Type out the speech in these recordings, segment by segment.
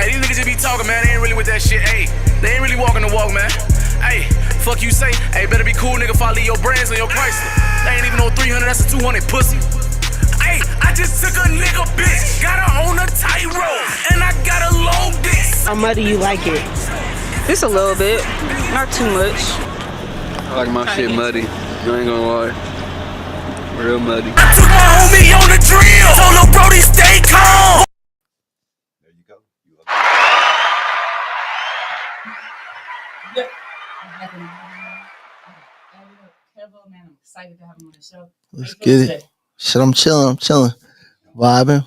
Hey, these niggas just be talking, man. They ain't really with that shit. Hey, they ain't really walking the walk, man. Hey, fuck you say. Hey, better be cool, nigga, if I leave your brands on your Chrysler. They ain't even no 300, that's a 200, pussy. Hey, I just took a nigga bitch, got her on a tightrope, and I got a low dick. How muddy you like it? Just a little bit, not too much. I like my shit muddy. You ain't gonna lie. Real muddy. I took my homie on the drill, told lil' Brody stay calm. There you go. Kevo, man, I'm excited to have him on the show. Let's get it. Shit, I'm chilling. Vibing.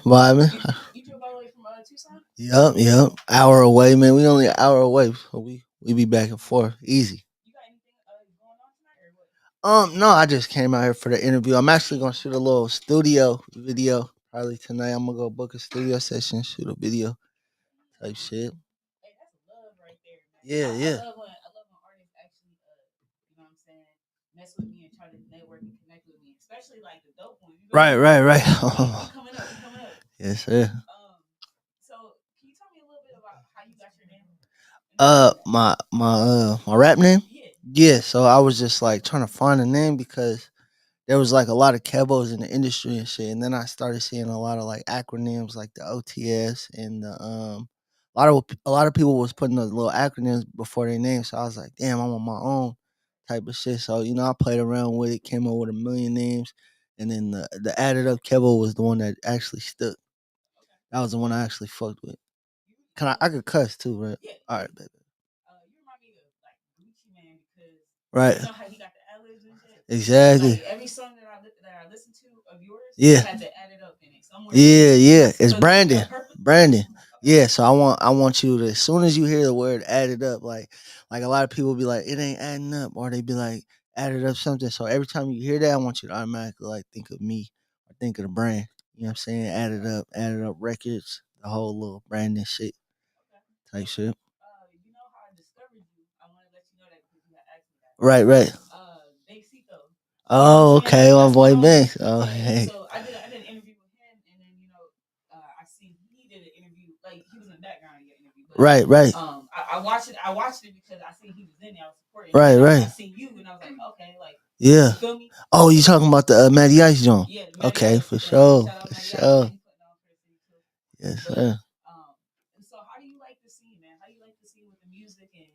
You drove all the way from Tucson? Yep. Hour away, man. We only an hour away, so we be back and forth. Easy. You got anything going on tonight or what? No, I just came out here for the interview. I'm actually gonna shoot a little studio video probably tonight. I'm gonna go book a studio session, shoot a video type shit. Hey, that's love right there, man. Yeah. I love when artists actually, you know what I'm saying, mess with me and try to network and connect with me, especially like the dope ones. Right. You coming up. Yes, sir. So can you tell me a little bit about how you got your name? My rap name? Yeah, so I was just like trying to find a name because there was like a lot of Kevos in the industry and shit. And then I started seeing a lot of like acronyms like the OTS and the a lot of people was putting those little acronyms before their names. So I was like, damn, I'm on my own type of shit. So, I played around with it, came up with a million names, and then the Additup Kevo was the one that actually stuck. That was the one I actually fucked with. I could cuss too, right? Yeah. All right, baby. You remind me of like Gucci Man because Right. you know how he got the ad-libs and shit? Exactly. Like, every song that I listen to of yours, Yeah. had to add it up in it somewhere. Yeah. It's So Brandon. purpose. Brandon. Yeah, so I want you to, as soon as you hear the word added up, like a lot of people be like, it ain't adding up, or they be like, added up something. So every time you hear that, I want you to automatically like think of me or think of the brand. You know what I'm saying? Added up records, the whole little Brandon shit type shit. You know how I discovered you? I want to let you know that because you had asked me that. Right. Bexito. Oh, okay, my boy Ben. Banks. Oh, hey. So I did an interview with him, and then I seen he did an interview. Like he was in the background of your interview. But, Right. I watched it because I seen he was in there. I was supporting. Right. I seen you, and I was like, okay, like Yeah. you feel me? Oh, you talking about the Matty Ice joint? Yeah. Okay, Ice, for sure. shout out For Matty Ice, sure. man, he putting on for the city, too. Yes, But, sir. and so how do you like the scene, man? How do you like the scene with the music and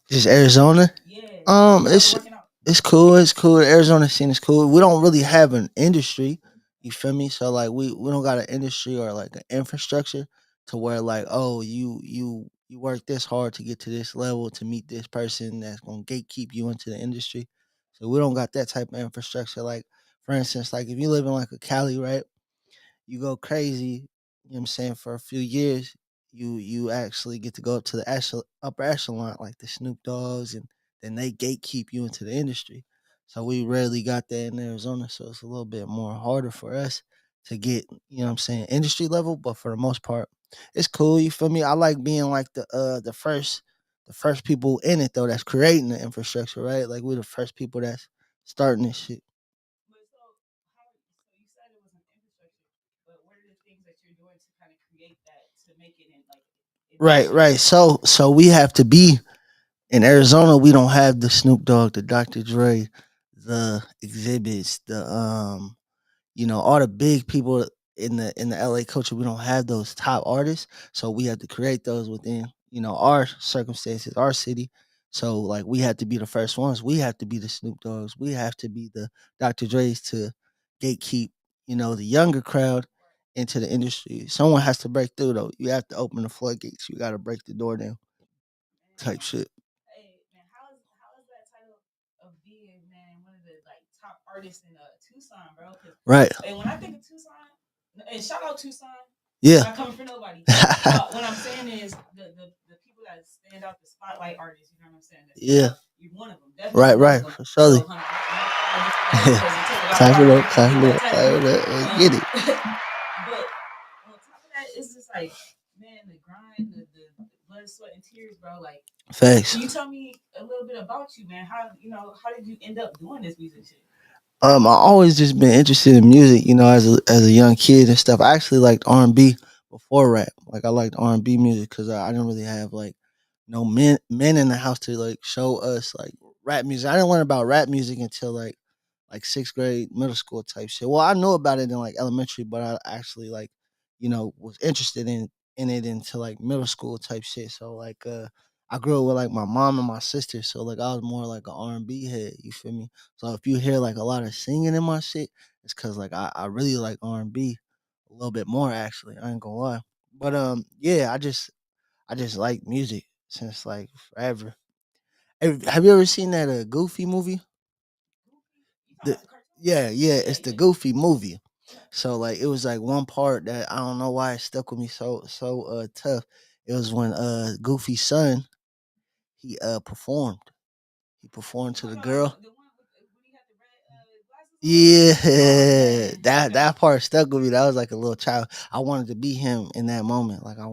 Just Arizona? yeah? It's Working out. it's cool. It's cool. The Arizona scene is cool. We don't really have an industry. You feel me? So like we don't got an industry or like an infrastructure to where like, oh, you work this hard to get to this level to meet this person that's gonna gatekeep you into the industry. So we don't got that type of infrastructure. Like for instance, like if you live in like a Cali, right? You go crazy, you know what I'm saying, for a few years, you actually get to go up to the upper echelon, like the Snoop Dogs, and then they gatekeep you into the industry. So we rarely got that in Arizona, so it's a little bit more harder for us to get, industry level, but for the most part, it's cool, you feel me? I like being like the first people in it though that's creating the infrastructure, right? Like we're the first people that's starting this shit. But so you said it was an infrastructure, but what are the things that you're doing to kind of create that to make it in like Right. So we have to be in Arizona. We don't have the Snoop Dogg, the Dr. Dre, the exhibits, the all the big people in the LA culture. We don't have those top artists, so we have to create those within our circumstances, our city. So like we have to be the first ones. We have to be the Snoop Dogs. We have to be the Dr. Dre's to gatekeep the younger crowd into the industry. Someone has to break through though. You have to open the floodgates. You got to break the door down. Type shit. Hey man, how is that title of being man one of the like top artists in Tucson, bro? Right. And when I think of Tucson, and shout out Tucson, Yeah. not coming for nobody. What I'm saying is the people that stand out, the spotlight artists. You know what I'm saying? Yeah. You're one of them. Definitely Right. One of them. For sure. So, Time for that. Get it. But on top of that, it's just like, man, the grind, the blood, sweat, and tears, bro. Like, Thanks. can you tell me a little bit about you, man? How did you end up doing this music shit? I always just been interested in music, as a young kid and stuff. I actually liked R&B before rap. Like I liked R&B music because I didn't really have like no men in the house to like show us like rap music. I didn't learn about rap music until like sixth grade, middle school type shit. Well, I knew about it in like elementary, but I actually like was interested in it into like middle school type shit. So like I grew up with like my mom and my sister, so like I was more like an R&B head. You feel me? So if you hear like a lot of singing in my shit, it's because like I really like R&B a little bit more actually. I ain't gonna lie. But yeah, I just like music since like forever. Have you ever seen that Goofy movie? You talking The about the cartoon? yeah, Yeah, it's the yeah. Goofy movie. So like it was like one part that I don't know why it stuck with me so tough. It was when Goofy's son he performed. He performed You to the talking about like girl. the one with when he had the red glasses on? Oh Yeah, man. that Okay. part stuck with me. That was like a little child. I wanted to be him in that moment. Like I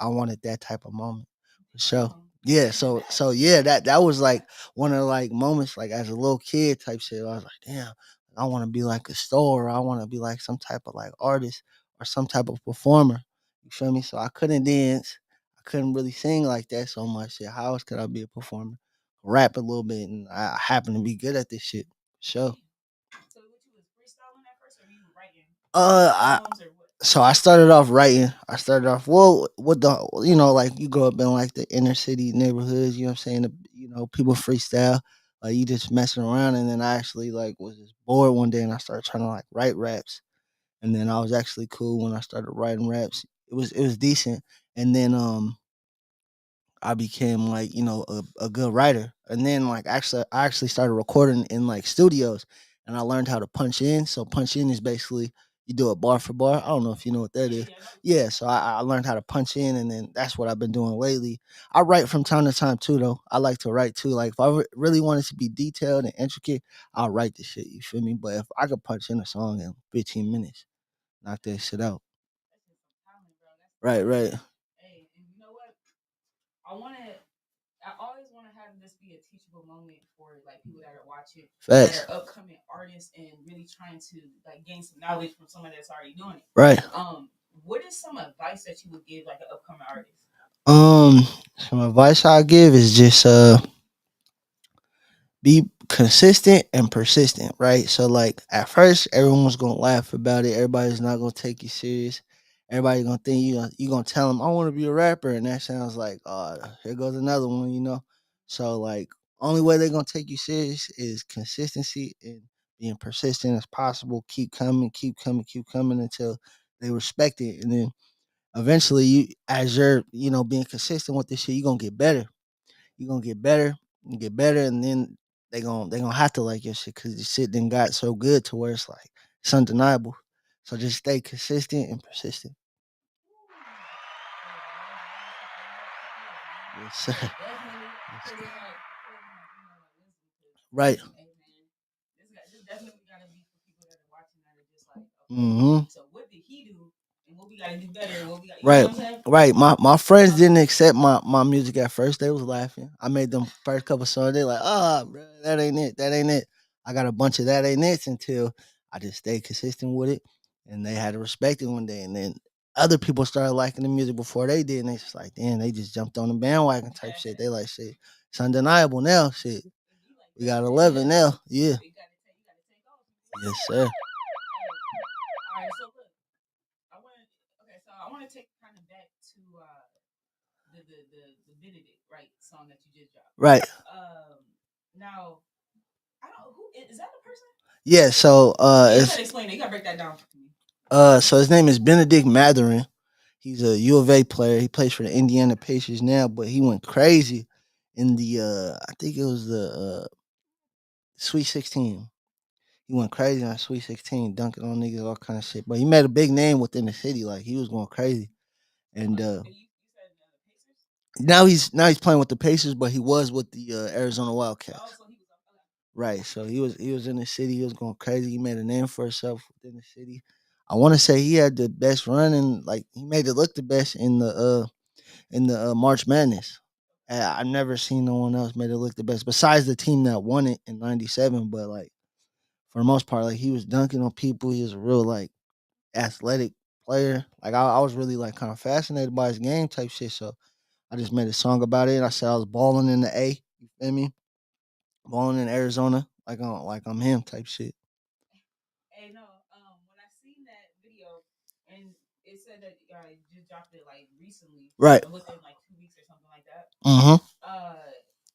wanted that type of moment for sure. Damn. Yeah, That's so facts. yeah, that was like one of like moments like as a little kid type shit. I was like, damn, I want to be like a star. Or I want to be like some type of like artist or some type of performer. You feel me? So I couldn't dance. I couldn't really sing like that so much. Shit. How else could I be a performer? Rap a little bit, and I happen to be good at this shit. Sure. Damn. So what you was freestyling at first, or you were writing I poems, or what? so I started off writing. I started off well with the like you grow up in like the inner city neighborhoods. You know what I'm saying? People freestyle. Like you just messing around, and then I actually like was just bored one day, and I started trying to like write raps. And then I was actually cool when I started writing raps. It was decent, and then I became like a good writer, and then like I actually started recording in like studios, and I learned how to punch in. So punch in is basically you do it bar for bar. I don't know if you know what that Yeah, is. yeah, I know what you're Yeah, saying. so I learned how to punch in, and then that's what I've been doing lately. I write from time to time too, though. I like to write too. Like if I really wanted to be detailed and intricate, I'll write the shit. You feel me? But if I could punch in a song in 15 minutes, knock that shit out. That's just some talent, bro. That's Right, dope. right. Hey, and you know what? I want to. I always want to have this be a teachable moment for like people that are watching, that Facts. are upcoming artists, and really trying to like gain some knowledge from someone that's already doing it. Right. What is some advice that you would give like an upcoming artist? Um, some advice I give is just be consistent and persistent, right? So like at first everyone's gonna laugh about it. Everybody's not gonna take you serious. Everybody gonna think you gonna tell them I want to be a rapper, and that sounds like here goes another one. So like only way they're gonna take you serious is consistency and being persistent as possible. Keep coming, keep coming, keep coming until they respect it, and then eventually you as you're being consistent with this shit, you're gonna get better. You're gonna get better and get better, and then they gonna have to like your shit because the shit then got so good to where it's like it's undeniable. So just stay consistent and persistent. Yes, sir. Definitely put in that wisdom. Right. Hey man, this definitely gotta be for people that are watching that are just like, okay, Hmm. so what did he do, and what we gotta do better, and what we got, you know Right. what I'm saying? Right. My friends didn't accept my music at first. They was laughing. I made them first couple songs. They like, bro, that ain't it. That ain't it. I got a bunch of that ain't it until I just stayed consistent with it, and they had to respect it one day. And then other people started liking the music before they did, and they just like, damn, they just jumped on the bandwagon type shit. They like, shit, it's undeniable now. Shit, And be like we that, got man. 11 now. Yeah. You gotta take off. Yes, sir. All right, so look, I want to. Okay, so I want to take kind of back to the Benedict right song that you just dropped. Right. Now I don't who is that a person? Yeah. So Yeah, you it's gotta explain it. You gotta break that down for me. so his name is Benedict Matherin. He's a U of A player. He plays for the Indiana Pacers now, but he went crazy in the I think it was the Sweet 16. He went crazy on Sweet 16, dunking on niggas, all kind of shit. But he made a big name within the city. Like he was going crazy. And You said Pacers. now he's playing with the Pacers, but he was with the Arizona Wildcats. Oh, so he was. Okay. Right. So he was in the city. He was going crazy. He made a name for himself within the city. I want to say he had the best run and like he made it look the best in the March Madness. I've never seen no one else made it look the best besides the team that won it in '97. But like for the most part, like he was dunking on people. He was a real like athletic player. Like I was really like kind of fascinated by his game type shit. So I just made a song about it. I said I was balling in the A. You feel me? Balling in Arizona, like I'm him type shit. Hey, no, when I seen that video and it said that you just dropped it like recently, Right. within like 2 weeks or something like that. Mm-hmm.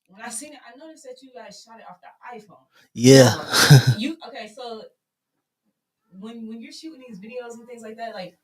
When I seen it, I noticed that you guys shot it off the iPhone. Yeah. You okay? So when you're shooting these videos and things like that, like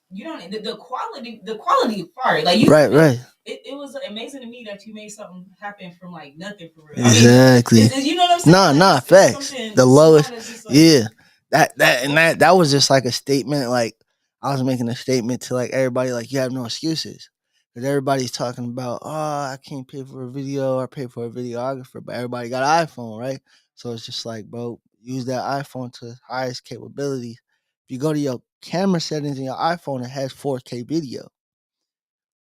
you don't the quality is fire. Like you, right. It was amazing to me that you made something happen from like nothing for real. Exactly. I mean, you know what I'm saying? Nah, facts. The lowest. Yeah. That was just like a statement. Like I was making a statement to like everybody. Like you have no excuses. Because everybody's talking about, oh, I can't pay for a video or pay for a videographer, but everybody got an iPhone, right? So it's just like, bro, use that iPhone to its highest capability. If you go to your camera settings in your iPhone, it has 4K video.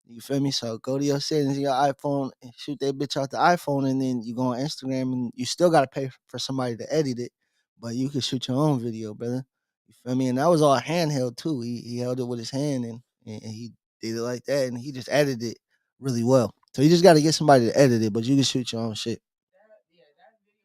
You feel me? So go to your settings in your iPhone and shoot that bitch out the iPhone, and then you go on Instagram, and you still gotta pay for somebody to edit it, but you can shoot your own video, brother. You feel me? And that was all handheld too. He held it with his hand, and he did it like that, and he just edited it really well. So you just gotta get somebody to edit it, but you can shoot your own shit. That video was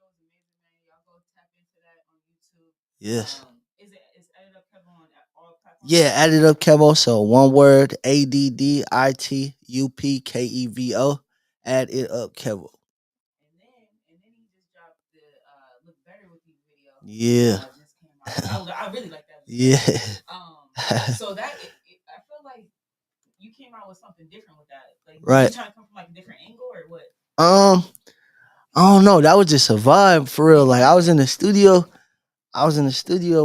amazing, man. Y'all go tap into that on YouTube. Yes. Is Additup Kevo on all platforms? Yeah, Additup Kevo. So one word, ADDITUPKEVO. Add it up, Kevo. And then he just dropped the "Look Better with You" video. Yeah. Just came out. I really like that Yeah. video. So that I feel like you came out with something different with that. Like, Right. you trying to come from like a different angle or what? I don't know. That was just a vibe for real. Like I was in the studio.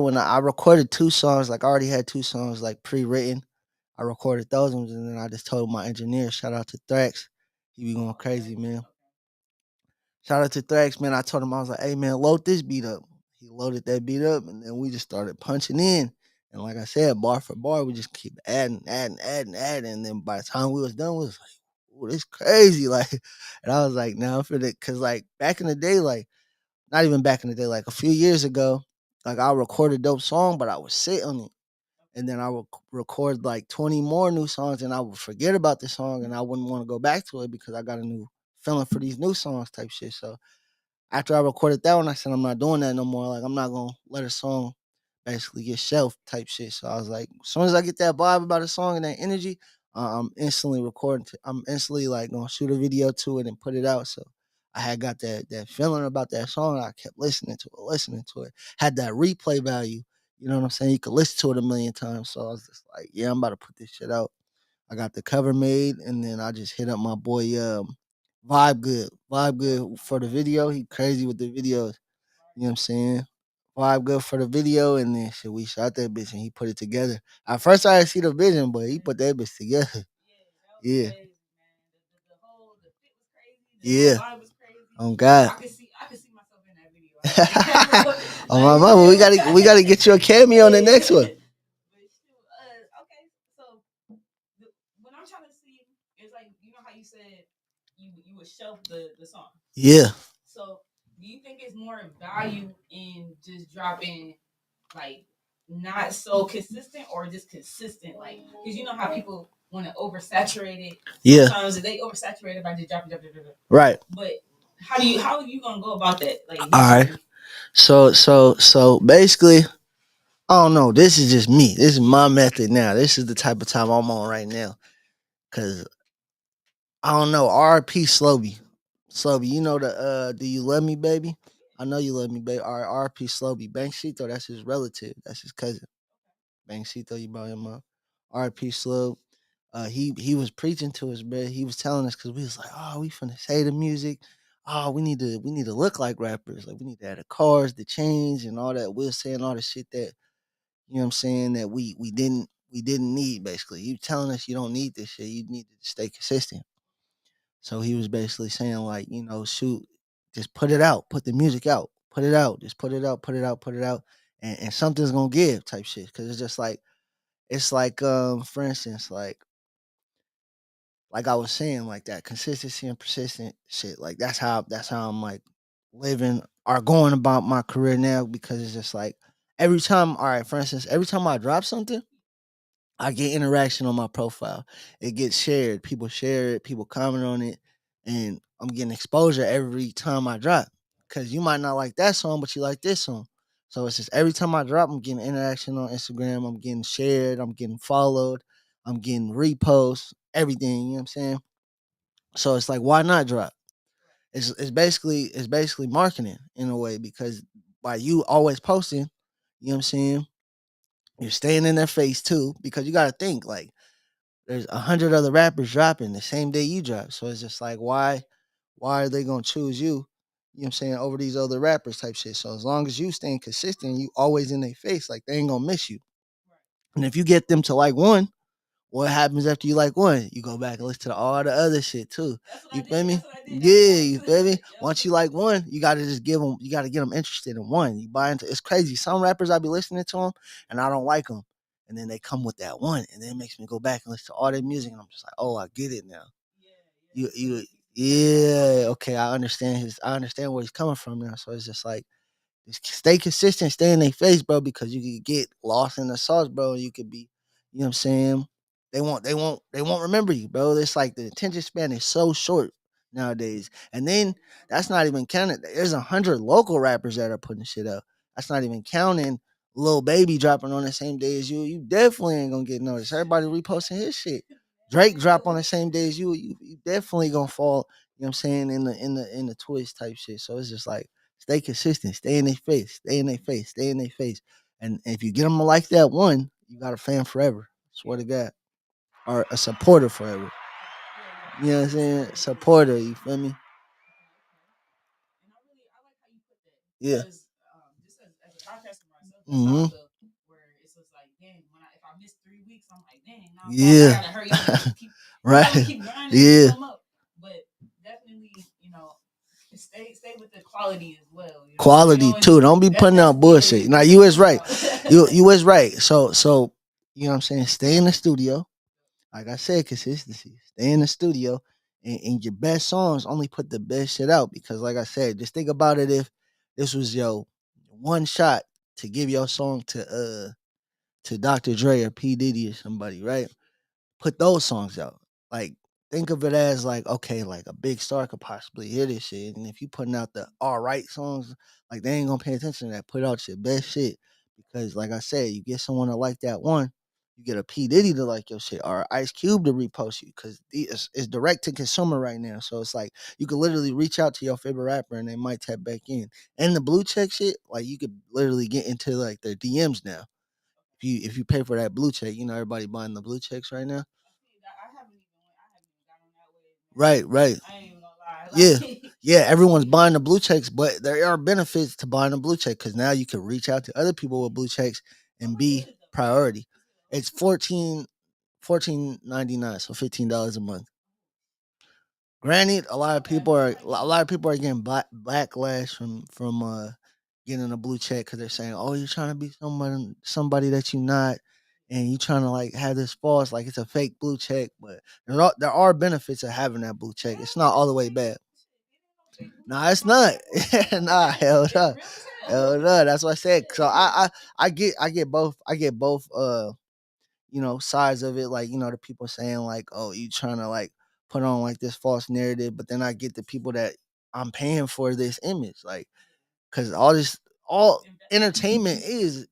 When I recorded 2 songs. Like I already had 2 songs like pre-written. I recorded those ones, and then I just told my engineer, shout out to Thrax. He be going crazy, man. Shout out to Thrax, man. I told him, I was like, hey man, load this beat up. He loaded that beat up, and then we just started punching in. And like I said, bar for bar, we just keep adding. And then by the time we was done, we was like, oh, this crazy. Like, and I was like, now for the, cause like back in the day, like not even back in the day, like a few years ago, like I recorded a dope song, but I would sit on it. And then I would record like 20 more new songs, and I would forget about the song, and I wouldn't want to go back to it because I got a new feeling for these new songs type shit. So after I recorded that one, I said I'm not doing that no more. Like I'm not gonna let a song basically get shelved type shit. So I was like, as soon as I get that vibe about a song and that energy, I'm instantly recording. I'm instantly like gonna shoot a video to it and put it out. So I had got that feeling about that song. And I kept listening to it. Had that replay value. You know what I'm saying? You could listen to it a million times. So I was just like, yeah, I'm about to put this shit out. I got the cover made, and then I just hit up my boy Vibe Good for the video. He crazy with the videos. You know what I'm saying? Vibe Good for the video, and then shit, we shot that bitch, and he put it together. At first I didn't see the vision, but he put that bitch together. Yeah. The fit was crazy. Yeah. Vibe was crazy. Oh God. I could see myself in that video. Oh my mama, we gotta get you a cameo on the next one. Okay, so when I'm trying to see, it's like, you know how you said you would shelf the song. Yeah. So do you think it's more value in just dropping like not so consistent or just consistent? Like, because you know how people want to oversaturate it. Yeah. Sometimes they oversaturate it by just dropping. Right. But how are you gonna go about that? Like, all right. So basically, I don't know. This is just me. This is my method now. This is the type of time I'm on right now. Cause I don't know. R.P. Slowby. You know the Do You Love Me, Baby? I know you love me, baby. R.P. Slowby. Banksito, that's his relative. That's his cousin. Banksito, you brought him up. R.P. Slow. He was preaching to us, bro. He was telling us because we was like, oh, we finna say the music. Oh, we need to look like rappers. Like we need to have the cars, the chains, and all that. We was saying all the shit that, you know what I'm saying, that we didn't need basically. He was telling us you don't need this shit. You need to stay consistent. So he was basically saying like, shoot, just put it out, put the music out, put it out, just put it out, put it out, and something's gonna give type shit. Cause it's just like, for instance, like I was saying, like that consistency and persistent shit. Like that's how I'm like living or going about my career now, because it's just like every time, all right, for instance, every time I drop something, I get interaction on my profile. It gets shared. People share it. People comment on it, and I'm getting exposure every time I drop. Cause you might not like that song, but you like this song. So it's just every time I drop, I'm getting interaction on Instagram. I'm getting shared. I'm getting followed. I'm getting reposts. Everything. You know what I'm saying? So it's like, why not drop? It's basically marketing in a way because by you always posting, you know what I'm saying? You're staying in their face too because you got to think like there's 100 other rappers dropping the same day you drop. So it's just like why are they gonna choose you? You know what I'm saying, over these other rappers type shit. So as long as you staying consistent, you always in their face, like they ain't gonna miss you. And if you get them to like one, what happens after you like one? You go back and listen to all the other shit too. You feel me? Yeah, you feel me? Once you like one, you gotta just give them. You gotta get them interested in one. You buy into. It's crazy. Some rappers I be listening to them, and I don't like them, and then they come with that one, and then it makes me go back and listen to all their music, and I'm just like, oh, I get it now. Yeah. Okay, I understand I understand where he's coming from now. So it's just like just stay consistent, stay in their face, bro, because you could get lost in the sauce, bro. You could be, you know what I'm saying? They won't remember you, bro. It's like the attention span is so short nowadays. And then that's not even counting. There's 100 local rappers that are putting shit up. That's not even counting Lil Baby dropping on the same day as you. You definitely ain't gonna get noticed. Everybody reposting his shit. Drake drop on the same day as you. You definitely gonna fall. You know what I'm saying, in the twist type shit. So it's just like stay consistent, stay in their face, stay in their face, stay in their face. And if you get them like that one, you got a fan forever. Swear to God. Or a supporter forever. You know what I'm saying? Supporter, you feel me? And I like how you put that Yeah. because just as a podcaster myself, that's how Mm-hmm. I feel. Where it's just like, dang, if I miss 3 weeks, I'm like, dang, now I Yeah. gotta hurry up and keep Right. keep grinding and Yeah. come up. But definitely, stay with the quality as well. Quality too. Don't be putting out bullshit. Now you is right. You is right. So you know what I'm saying? Stay in the studio. Like I said, consistency. Stay in the studio and your best songs only put the best shit out. Because like I said, just think about it if this was your one shot to give your song to Dr. Dre or P. Diddy or somebody, right? Put those songs out. Like, think of it as like, okay, like a big star could possibly hear this shit. And if you putting out the all right songs, like they ain't gonna pay attention to that. Put out your best shit. Because like I said, you get someone to like that one, you get a P. Diddy to like your shit or Ice Cube to repost you. Cause it's direct to consumer right now. So it's like you could literally reach out to your favorite rapper and they might tap back in. And the blue check shit, like you could literally get into like their DMs now. If you pay for that blue check, everybody buying the blue checks right now. I haven't even got on that way, Right, right. man. I ain't even gonna lie. Yeah. Like, Yeah, everyone's buying the blue checks, but there are benefits to buying a blue check because now you can reach out to other people with blue checks and be priority. It's 14.99, so $15 a month. Granted, a lot of people are getting backlash from getting a blue check because they're saying, "Oh, you're trying to be somebody that you're not, and you trying to like have this false, like it's a fake blue check." But there are benefits of having that blue check. It's not all the way bad. Nah, it's not. Nah, hell no, hell no. That's what I said. So I get both. I get both. Sides of it. Like the people saying like, "Oh, you trying to like put on like this false narrative," but then I get the people that I'm paying for this image, like, because all entertainment is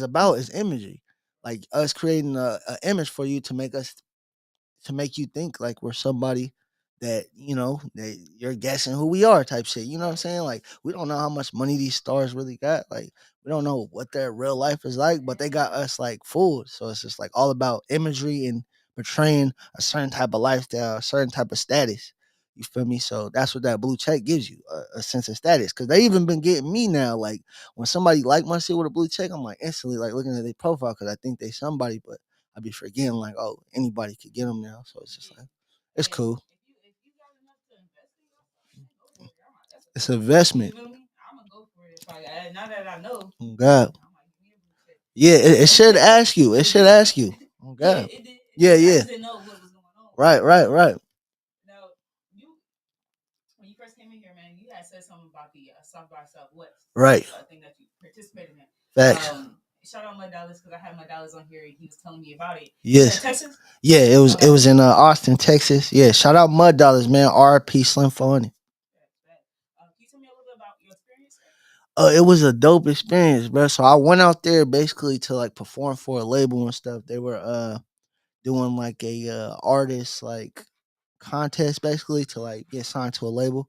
about is imagery, like us creating a image for you to make you think like we're somebody that that you're guessing who we are type shit. You know what I'm saying? Like we don't know how much money these stars really got. Like we don't know what their real life is like, but they got us like fooled. So it's just like all about imagery and portraying a certain type of lifestyle, a certain type of status. You feel me? So that's what that blue check gives you, a sense of status. Cause they even been getting me now. Like when somebody like my shit with a blue check, I'm like instantly like looking at their profile because I think they somebody, but I be forgetting like, oh, anybody could get them now. So it's just like, it's cool. if you got enough to invest in yourself, man, go for it. It's That's an a good thing. investment. You feel me? I'm gonna go for it. If now that I know, Oh God. I'm like, give me a blue check. Yeah, it should ask you. It should ask you. Oh Yeah, God. it did. Yeah, I yeah. just didn't know what was going on. Right, right, right. Now, you when you first came in here, man, you had said something about the South by Southwest. Right. I think that you participated in. Facts. shout out Mud Dallas because I had Mud Dallas on here and he was telling me about it. Yes. Texas? Yeah, it was in Austin, Texas. Yeah, shout out Mud Dollars, man. R.P. Slim Phony. Can you tell me a little bit about your experience? It was a dope experience, bro. So I went out there basically to like perform for a label and stuff. They were doing like a artist like contest basically to like get signed to a label.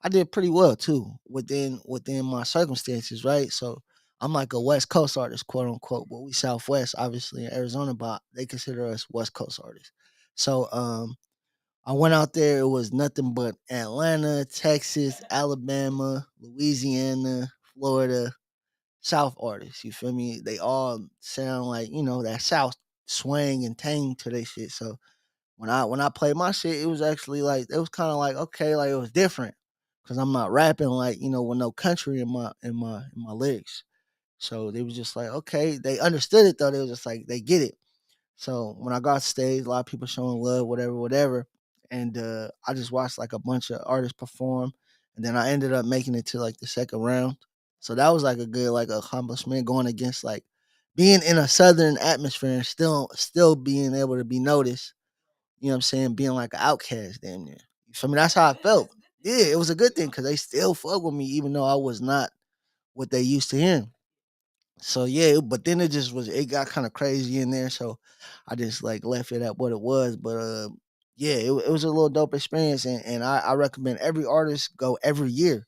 I did pretty well too within my circumstances, right? So I'm like a West Coast artist, quote unquote, but we Southwest, obviously in Arizona, but they consider us West Coast artists. So I went out there. It was nothing but Atlanta, Texas, Alabama, Louisiana, Florida, South artists. You feel me? They all sound like that South swang and tang to their shit. So when I played my shit, it was actually like it was kind of like okay, like it was different because I'm not rapping like with no country in my lyrics. So they was just like okay, they understood it though. They was just like they get it. So when I got stage, a lot of people showing love, whatever, whatever. And I just watched like a bunch of artists perform. And then I ended up making it to like the second round. So that was like a good like accomplishment going against like being in a southern atmosphere and still being able to be noticed. You know what I'm saying? Being like an outcast damn near. You feel me? That's how I felt. Yeah, it was a good thing because they still fuck with me even though I was not what they used to hearing. So yeah, but then it got kind of crazy in there. So I just like left it at what it was. But yeah, it was a little dope experience, and I recommend every artist go every year.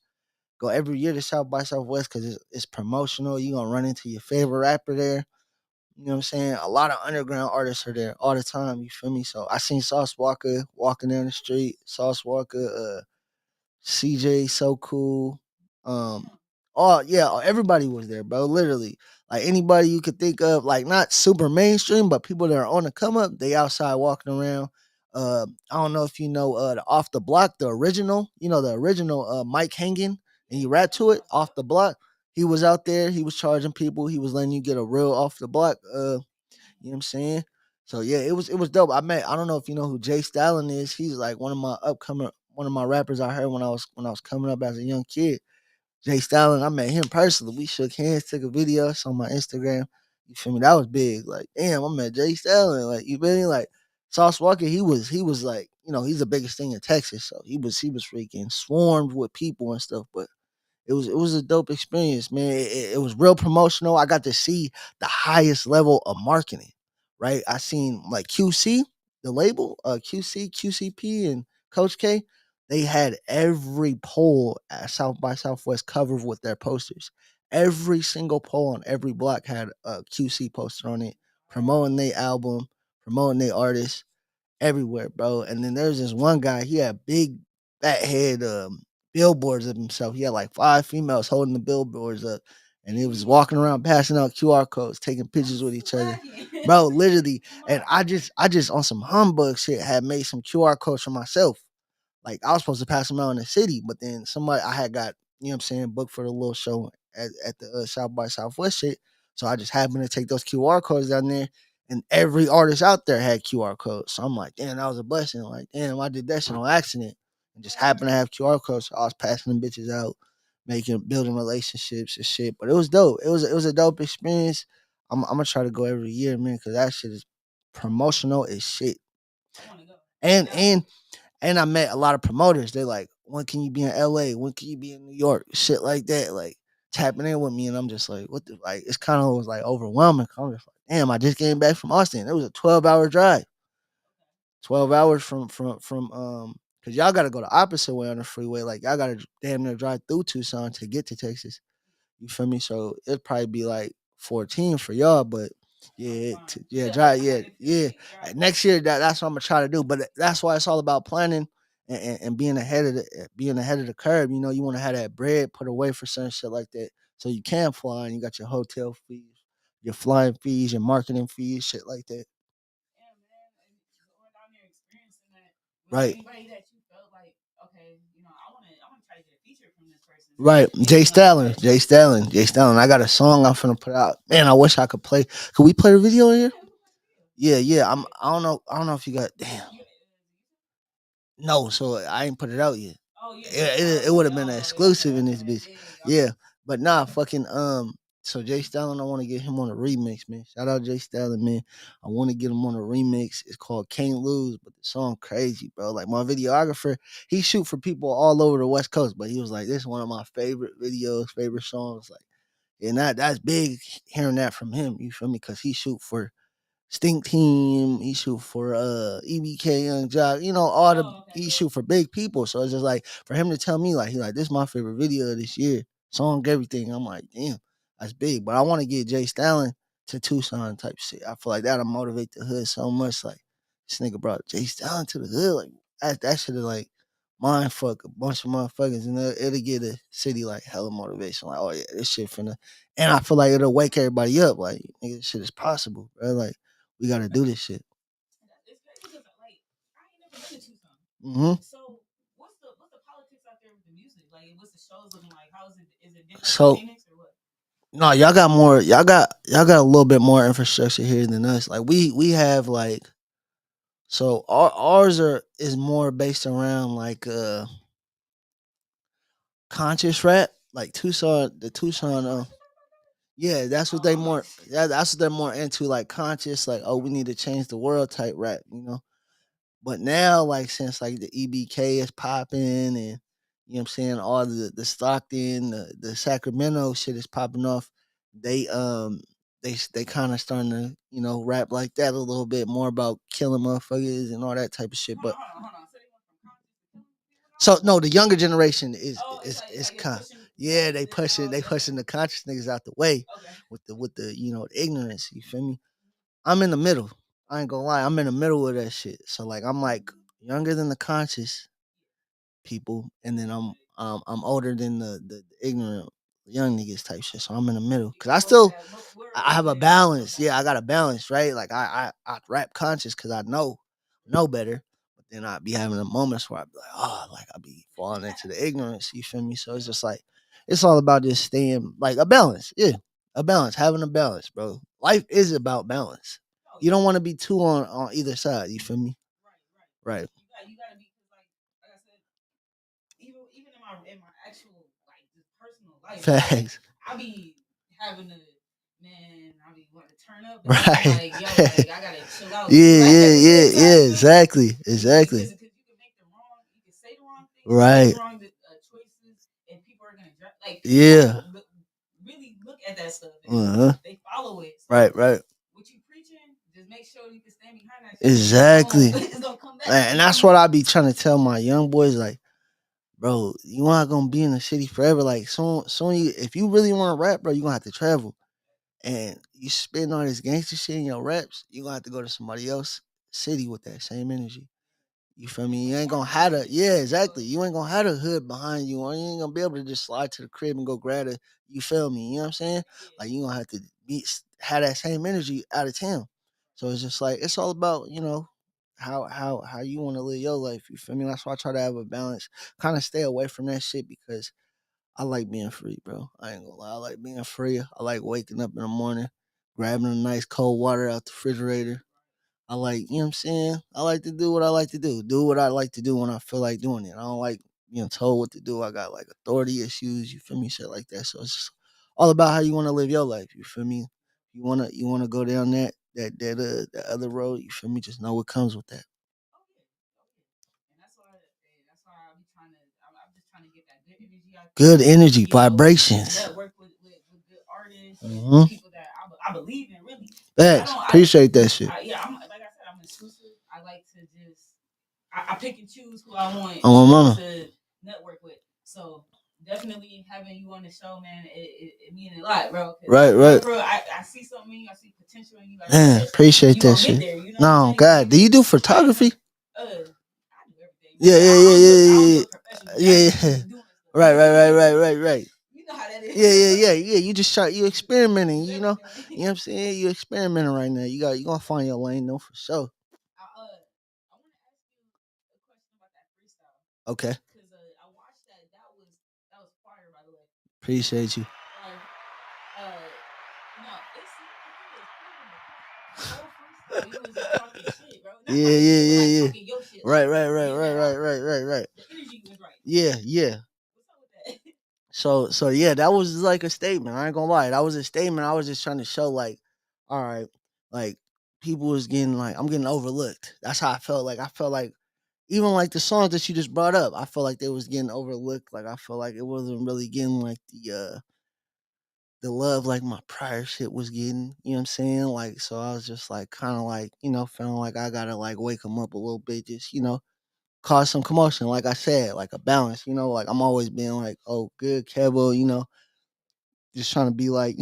Go every year to South by Southwest because it's promotional. You're gonna run into your favorite rapper there. You know what I'm saying? A lot of underground artists are there all the time. You feel me? So I seen Sauce Walker walking down the street. Sauce Walker, CJ so cool. Um, oh yeah, everybody was there, bro. Literally, like anybody you could think of, like not super mainstream, but people that are on the come up, they outside walking around. I don't know if you know the Off the Block, the original, the original Mike Hanging, and you rap to it off the block. He was out there. He was charging people. He was letting you get a real off the block. You know what I'm saying? So yeah, it was dope. I don't know if you know who Jay Stalin is. He's like one of my rappers I heard when I was coming up as a young kid. Jay Stalin, I met him personally. We shook hands, took a video. It's on my Instagram. You feel me? That was big. Like, damn, I met Jay Stalin. Like, you feel me? Like Sauce Walker, he was like, he's the biggest thing in Texas. So he was freaking swarmed with people and stuff. But it was a dope experience, man. It was real promotional. I got to see the highest level of marketing, right? I seen like QC, the label, QC, QCP, and Coach K. They had every pole at South by Southwest covered with their posters. Every single pole on every block had a QC poster on it, promoting their album, promoting their artist everywhere, bro. And then there's this one guy, he had big fat head billboards of himself. He had like 5 females holding the billboards up. And he was walking around passing out QR codes, taking pictures with each other. Bro, literally. And I just on some humbug shit had made some QR codes for myself. Like I was supposed to pass them out in the city, but then somebody I had got, what I'm saying, booked for the little show at the South by Southwest shit. So I just happened to take those QR codes down there, and every artist out there had QR codes. So I'm like, damn, that was a blessing. Like, damn, I did that shit on accident and just happened to have QR codes. So I was passing them bitches out, building relationships and shit. But it was dope. It was a dope experience. I'm gonna try to go every year, man, because that shit is promotional as shit. And I met a lot of promoters. They like, when can you be in LA? When can you be in New York? Shit like that. Like tapping in with me. And I'm just like, what the like it's kind of was like overwhelming. I'm just like, damn, I just came back from Austin. It was a 12-hour drive. 12 hours from because y'all gotta go the opposite way on the freeway. Like y'all gotta damn near drive through Tucson to get to Texas. You feel me? So it'd probably be like 14 for y'all, but yeah, yeah, drive, yeah. Next year, that's what I'm gonna try to do. But that's why it's all about planning and being ahead of the curve. You want to have that bread put away for certain shit like that, so you can fly and you got your hotel fees, your flying fees, your marketing fees, shit like that. Yeah, man, and going down there experiencing that. Was there Right. anybody that you felt like, okay, I wanna try to get a feature from this person. Right, And Jay you know, Stalin, Jay Stalin, Jay Stalin. I got a song I'm finna put out. Man, I wish I could play. Could we play the video in here? Yeah, yeah. I don't know if you got. Damn. No, so I ain't put it out yet. Oh yeah, It would have been an exclusive in this bitch. Yeah, but nah, fucking So Jay Stalin, I want to get him on a remix, man. Shout out Jay Stalin, man. I want to get him on a remix. It's called Can't Lose, but the song crazy, bro. Like my videographer, he shoot for people all over the West Coast, but he was like, this is one of my favorite videos, favorite songs. Like, and that's big hearing that from him. You feel me? Because he shoot for Stink Team, he shoot for EBK Young Jock, you know, all the he shoot for big people. So it's just like for him to tell me like he like this is my favorite video of this year, song, everything. I'm like, damn, that's big. But I want to get Jay Stalin to Tucson type shit. I feel like that'll motivate the hood so much. Like this nigga brought Jay Stalin to the hood. Like that should have like mind fuck a bunch of motherfuckers and it'll get the city like hella motivation. Like, oh yeah, this shit finna and I feel like it'll wake everybody up. Like, nigga, this shit is possible, bro. Like we gotta do this shit. It's crazy because like I ain't never been to Tucson. Mm-hmm. So what's the politics out there with the music? Like what's the shows looking like? How is it? Is it different So from Phoenix or what? no, y'all got more. Y'all got a little bit more infrastructure here than us. Like we have like so ours is more based around like conscious rap. Like Tucson. Yeah, that's what they more. Yeah, that's what they're more into. Like conscious. Like oh, we need to change the world type rap. You know. But now, like since like the EBK is popping and you know what I'm saying, all the Stockton, the Sacramento shit is popping off, they kind of starting to, you know, rap like that a little bit more about killing motherfuckers and all that type of shit. But Hold on. So they went from conscious to so no, the younger generation is it's kind pushing. yeah, Like, they pushing the conscious niggas out the way Okay. with the you know, the ignorance, you feel me? I'm in the middle. I ain't gonna lie, I'm in the middle of that shit. So like I'm like younger than the conscious people, and then I'm older than the ignorant young niggas type shit. So I'm in the middle. Cause I have a balance. Yeah, I got a balance, right? Like I rap conscious cause I know better. But then I be having the moments where I be like, oh, like I be falling into the ignorance. You feel me? So it's just like it's all about just staying like a balance. Yeah. A balance, having a balance, bro. Life is about balance. You don't want to be too on either side. You feel me? Right. You gotta be like I said, even in my actual like just personal life. Facts. I be having to I be wanting to turn up. Right. Like yo, like I gotta chill out. Yeah. Exactly. Because you can make the wrong, you can say the wrong thing, Right. make the wrong choices, and people are gonna like Yeah. really look at that stuff. They follow it. So Right. What you preaching, just make sure you can stand behind that shit. Exactly. It's gonna come back. And that's what I be trying to tell my young boys, like, bro, you not gonna be in the city forever. Like soon if you really want to rap, bro, you gonna have to travel. And you spitting all this gangster shit in your raps, you gonna have to go to somebody else city with that same energy. You feel me? You ain't gonna have to, yeah, exactly. You ain't gonna have the hood behind you, or you ain't gonna be able to just slide to the crib and go grab it. You feel me? You know what I'm saying? Like you gonna have to have that same energy out of town. So it's just like it's all about, you know, how you want to live your life. You feel me? That's why I try to have a balance. Kind of stay away from that shit because I like being free, bro. I ain't gonna lie. I like being free. I like waking up in the morning, grabbing a nice cold water out the refrigerator. I like, you know what I'm saying? I like to do what I like to do. Do what I like to do when I feel like doing it. I don't like being told what to do. I got like authority issues, you feel me? Shit like that. So it's just all about how you want to live your life. You feel me? You wanna go down that other road, you feel me? Just know what comes with that. And that's why I'm trying to. I'm just trying to get that good energy out. Good energy, vibrations. Network with good artists, people that I believe in, really. Thanks. Appreciate that shit. Yeah, like I said, I'm exclusive. I like to just I pick and choose who I want to network with. So definitely having you on the show, man, it means a lot, bro. Right. Bro, I see something in you. I see potential in you. Like, man, appreciate that shit. There, you know no, God, do you do photography? I do everything. Yeah. Right. You know how that is. Yeah. You just you experimenting, you know. You know what I'm saying? You experimenting right now. You gonna find your lane though for sure. I want to ask you a question about that freestyle. Okay. Because I watched that. That was fire, by the way. Appreciate you. It was talking shit, bro. Yeah. Talking your shit. Right. The energy was right. Yeah. What's up with that? So yeah, that was like a statement. I ain't gonna lie, that was a statement. I was just trying to show like, all right, like people was getting like I'm getting overlooked. That's how I felt. Like I felt like even like the songs that you just brought up, I felt like they was getting overlooked. Like I felt like it wasn't really getting like the love like my prior shit was getting. You know what I'm saying? Like so, I was just like kind of like feeling like I gotta like wake them up a little bit, just cause some commotion. Like I said, like a balance. Like I'm always being like, oh, good, Kevo. Just trying to be like,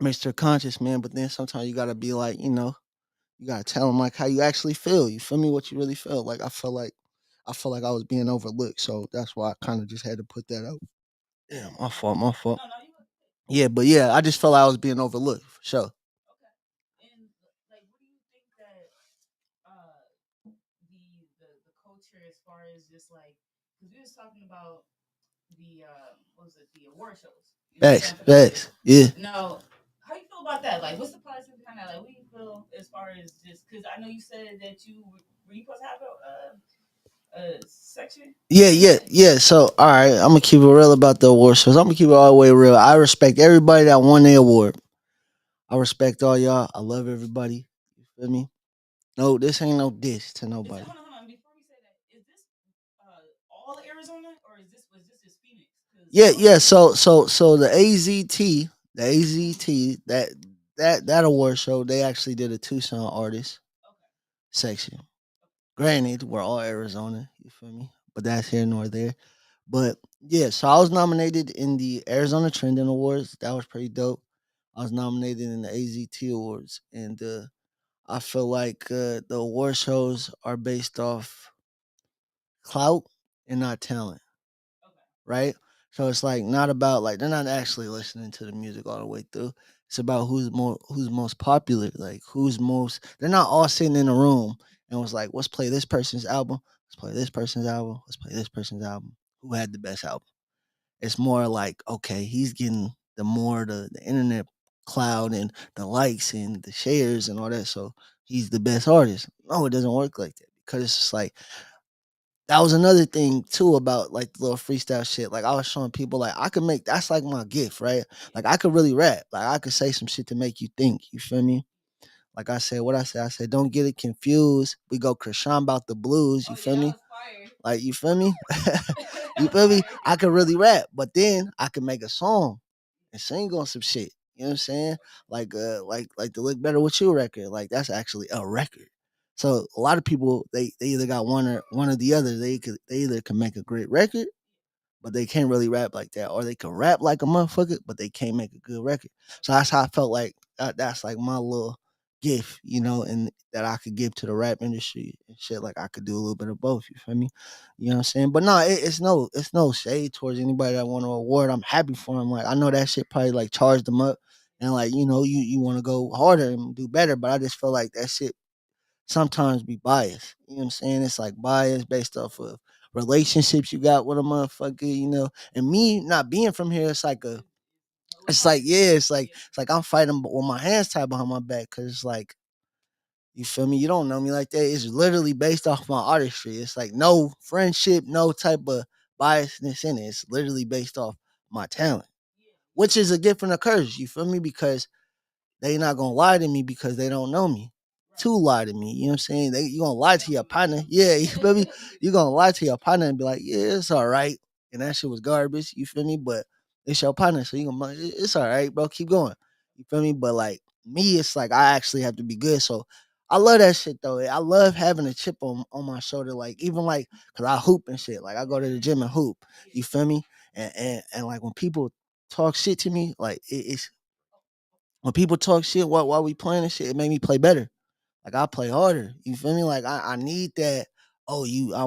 Mr. Conscious, man. But then sometimes you gotta be like, you gotta tell them like how you actually feel. You feel me? What you really feel. Like I felt like I was being overlooked. So that's why I kind of just had to put that out. Yeah, my fault, my fault. No, no, you Yeah, but yeah, I just felt like I was being overlooked for sure. okay. And like, what do you think that uh the culture as far as just like because we was talking about the what was it, the award shows, you know what I'm Facts, saying, for the facts. artists. Yeah. Now, how you feel about that? Like, what's the policy behind that? Like, what do you feel as far as just because I know you said that you were you supposed to have a section? Yeah, yeah, yeah. So, all right, I'm gonna keep it real about the award shows. I'm gonna keep it all the way real. I respect everybody that won the award. I respect all y'all. I love everybody. You feel me? No, this ain't no diss to Is it, nobody. hold on. Before we say that, is this all Arizona or is this was this just Phoenix? Because Yeah, I was yeah. looking at. So the AZT that award show, they actually did a Tucson artist Okay. section. Granted, we're all Arizona. You feel me? But that's here nor there. But yeah, so I was nominated in the Arizona Trending Awards. That was pretty dope. I was nominated in the AZT Awards, and I feel like the award shows are based off clout and not talent, Okay. right? So it's like not about like they're not actually listening to the music all the way through. It's about who's most popular, like who's most. They're not all sitting in a room and was like, let's play this person's album, let's play this person's album, let's play this person's album. Who had the best album? It's more like, okay, he's getting the internet cloud and the likes and the shares and all that. So he's the best artist. No, it doesn't work like that because it's just like that was another thing too about like the little freestyle shit. Like I was showing people like I could make that's like my gift, right? Like I could really rap. Like I could say some shit to make you think. You feel me? Like I said, what I said, don't get it confused. We go Krishan about the blues. Oh You yeah, feel that me? was fire. Like you feel me? That You was feel me? fire. I could really rap, but then I could make a song and sing on some shit. You know what I'm saying? Like the Look Better With You record. Like that's actually a record. So a lot of people they either got one or the other. They either can make a great record, but they can't really rap like that, or they can rap like a motherfucker, but they can't make a good record. So that's how I felt like that's like my little gift, and that I could give to the rap industry and shit. Like I could do a little bit of both. You feel me? You know what I'm saying? But no, it's no shade towards anybody that won an award. I'm happy for them. Like I know that shit probably like charged them up, and like you want to go harder and do better. But I just feel like that shit sometimes be biased. You know what I'm saying? It's like bias based off of relationships you got with a motherfucker. And me not being from here, it's like, yeah, it's like I'm fighting with my hands tied behind my back because it's like, you feel me? You don't know me like that. It's literally based off my artistry. It's like no friendship, no type of biasness in it. It's literally based off my talent, which is a gift and a curse. You feel me? Because they not gonna lie to me because they don't know me. To lie to me, you know what I'm saying? You gonna lie to your partner, yeah. You feel me? You gonna lie to your partner and be like, yeah, it's all right, and that shit was garbage. You feel me? But it's your partner, so you gonna it's all right, bro. Keep going. You feel me? But like me, it's like I actually have to be good. So I love that shit though. I love having a chip on my shoulder, like even like cause I hoop and shit. Like I go to the gym and hoop. You feel me? And like when people talk shit to me, like it's when people talk shit while we playing and shit, it made me play better. Like I play harder. You feel me? Like I need that. Oh,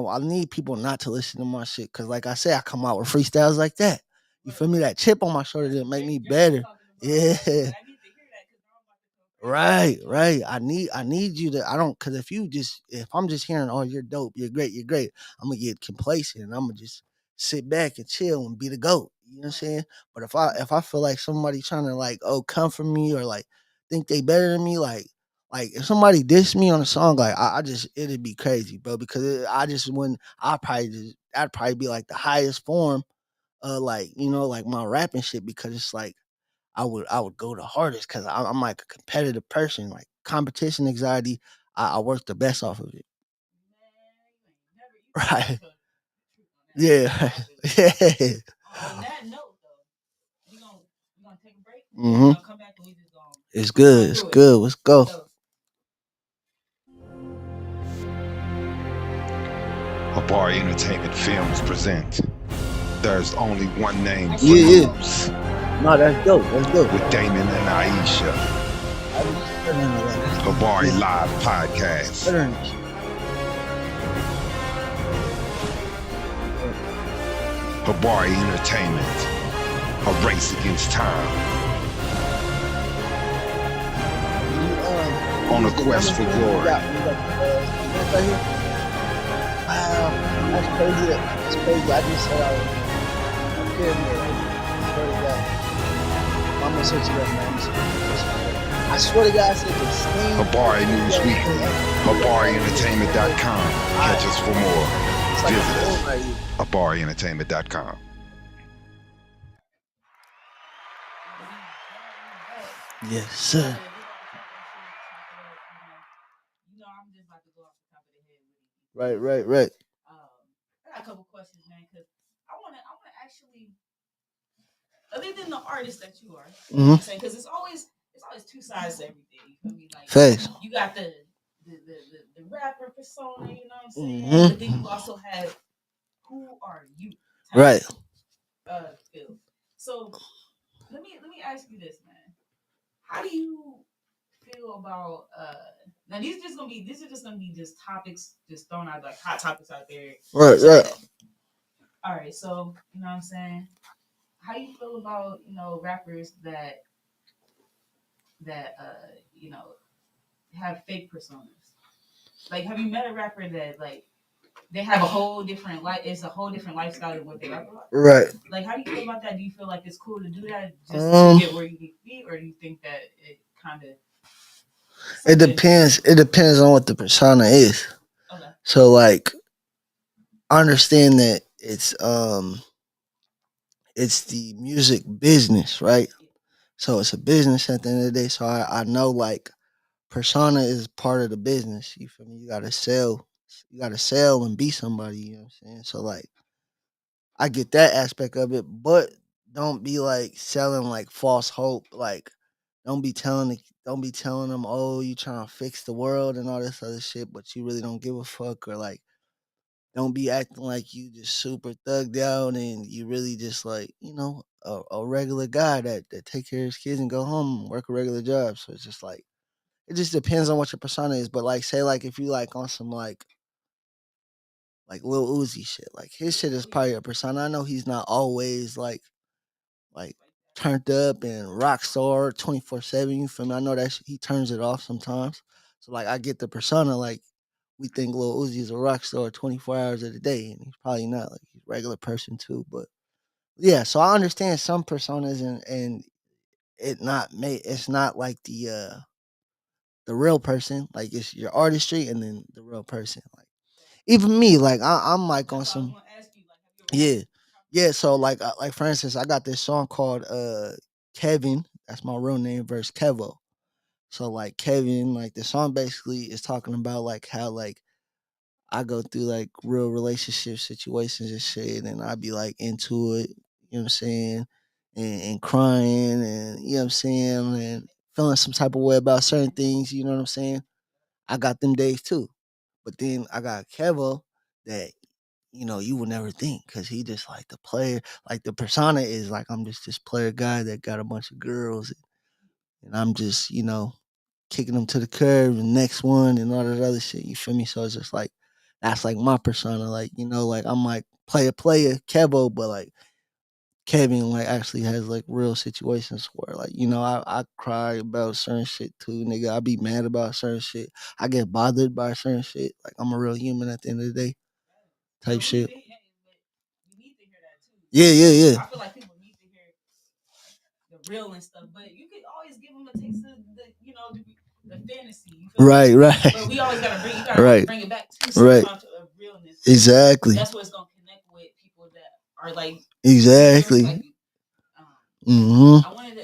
I need people not to listen to my shit. Cause like I said, I come out with freestyles like that. You feel me? That chip on my shoulder didn't make me better. Yeah. Right, right. I need you to. I don't because if I'm just hearing, oh, you're dope, you're great, I'm gonna get complacent and I'm gonna just sit back and chill and be the goat. You know what I'm saying? But if I feel like somebody trying to like come for me or like think they better than me, like if somebody diss me on a song, like I just it'd be crazy, bro. Because I just wouldn't. I'd probably be like the highest form like like my rapping shit because it's like I would go the hardest because I'm like a competitive person, like competition anxiety. I work the best off of it. Right. Yeah. Yeah. On that note, though, we gonna take a break. Mm-hmm. We're gonna come back and we just gonna. It's good. It's good. Let's go. Habari Entertainment Films present There's Only One Name for Yeah. Moves No, that's dope. That's dope. with Damon and Iesha. Habari Live Podcast. Habari Entertainment. A race against time. On a quest for glory. Wow, that's crazy. That's crazy. I just said I couldn't hear it. I swear to God. I'm gonna search it up, man. I swear to God, I said the same. Habari News Weekly. HabariEntertainment.com. Catch us for more. Visit us. HabariEntertainment.com. Yes, sir. I'm just about to go off the top of the head with you. Right. I got a couple questions, man, because I wanna actually, other than the artist that you are, you know what I'm saying, because it's always two sides to everything. You feel me? Like Face. you got the rapper persona, you know what I'm saying? Mm-hmm. But then you also have who are you? Right. Feel. So let me ask you this, man. How do you feel about now these are just gonna be just topics just thrown out, like hot topics out there. Right. All right, so you know what I'm saying? How you feel about, rappers that have fake personas? Like, have you met a rapper that like they have a whole different it's a whole different lifestyle than what they rap about? Right. Like, how do you feel about that? Do you feel like it's cool to do that just to get where you need to be, or do you think that it kind of It depends. It depends on what the persona is. Okay. So like, I understand that it's the music business, right? So it's a business at the end of the day. So I know like persona is part of the business. You feel me? You gotta sell and be somebody, you know what I'm saying? So like I get that aspect of it, but don't be like selling like false hope. Like don't be telling them, oh, you trying to fix the world and all this other shit, but you really don't give a fuck, or like don't be acting like you just super thugged out and you really just like, a regular guy that take care of his kids and go home and work a regular job. So it's just like it just depends on what your persona is. But like say like if you like on some like Lil Uzi shit, like his shit is probably a persona. I know he's not always like turned up and rock star 24/7. You feel me? I know that he turns it off sometimes. So like I get the persona. Like we think Lil Uzi is a rock star 24 hours of the day, and he's probably not. Like he's a regular person too. But yeah, so I understand some personas and it's not like the real person. Like it's your artistry and then the real person. Like even me, like I'm like on some. Yeah. So like for instance, I got this song called Kevin. That's my real name versus Kevo. So like Kevin, like the song basically is talking about like how like I go through like real relationship situations and shit, and I be like into it. You know what I'm saying? And crying, and you know what I'm saying, and feeling some type of way about certain things. You know what I'm saying? I got them days too. But then I got Kevo that you would never think because he just like the player, like the persona is like I'm just this player guy that got a bunch of girls, and I'm just kicking them to the curb and next one and all that other shit. You feel me? So it's just like that's like my persona, like like I'm like player Kevo, but like Kevin like actually has like real situations where like I cry about certain shit too, nigga. I be mad about certain shit. I get bothered by certain shit. Like I'm a real human at the end of the day, type shit. You need to hear that too. Yeah. I feel like people need to hear the real and stuff, but you could always give them a taste of the fantasy. You feel Right. But we always gotta bring it back to some type of realness. Exactly. That's what's gonna connect with people that are like Exactly. I wanted to,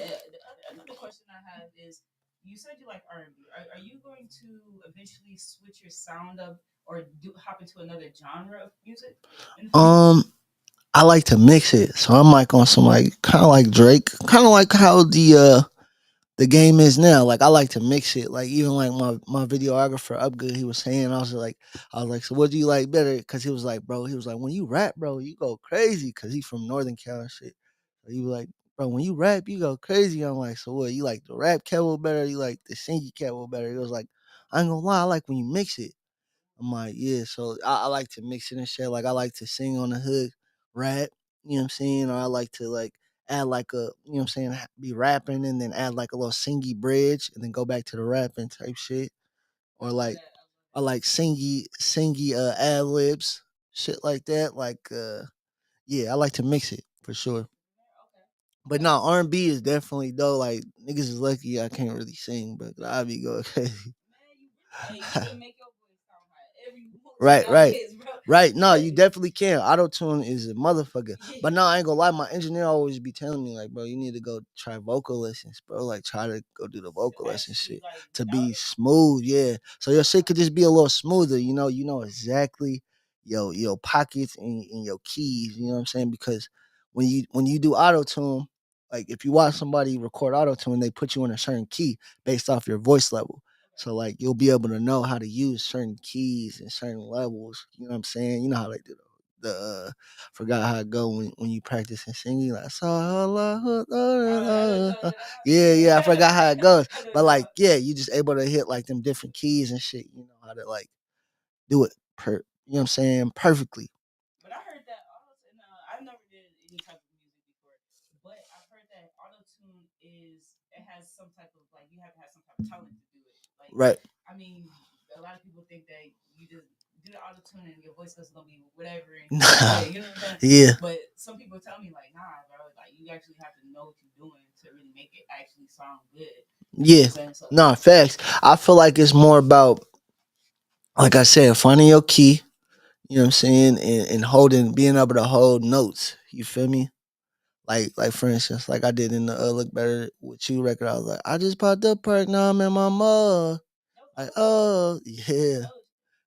another question I have is, you said you like R&B. Are you going to eventually switch your sound up or hop into another genre of music? I like to mix it, so I'm like on some like kind of like Drake, kind of like how the game is now. Like I like to mix it. Like even like my videographer Upgood, he was saying, I was like, so what do you like better? Because he was like, bro, he was like, when you rap, bro, you go crazy. Because he from Northern Cal and shit. So he was like, bro, when you rap, you go crazy. I'm like, so what? You like the rap Kevo better? You like the singy Kevo better? He was like, I ain't gonna lie, I like when you mix it. I'm like, yeah. So I like to mix it and shit. Like I like to sing on the hook, rap. You know what I'm saying? Or I like to like add like a, you know what I'm saying, be rapping and then add like a little singy bridge and then go back to the rapping type shit. Or like I like singy ad libs, shit like that. Like yeah, I like to mix it for sure. But no, R&B is definitely though. Like niggas is lucky I can't really sing, but I be going crazy. Hey, you can make your voice sound high every Right, right. nowadays, bro. Right. No, you definitely can. Auto tune is a motherfucker. But no, I ain't gonna lie, my engineer always be telling me, like, bro, you need to go try vocal lessons, bro. Like try to go do the vocal lesson shit to be smooth, yeah. So your shit could just be a little smoother, you know exactly your pockets and your keys, you know what I'm saying? Because when you do auto tune, like if you watch somebody record auto tune, they put you in a certain key based off your voice level. So like you'll be able to know how to use certain keys and certain levels. You know what I'm saying? You know how they do the forgot how it go when you practice and singing like yeah, yeah, I forgot how it goes. But like yeah, you just able to hit like them different keys and shit. You know how to like do it you know what I'm saying, perfectly. But I heard that I never did any type of music before, but I've heard that auto tune it has some type of like you have to have some type of talent to do it. Like, Right. I mean, a lot of people think that you just do the auto tune and your voice is gonna be whatever, and Nah. you know what I'm saying? Yeah. But some people tell me like, nah, bro, like you actually have to know what you're doing to really make it actually sound good. Yeah. So, No, facts. I feel like it's more about, like I said, finding your key, you know what I'm saying, and holding, being able to hold notes. You feel me? Like for instance, like I did in the Look Better with You record, I was like, I just popped up perk, now I'm in my mud. Like, oh yeah.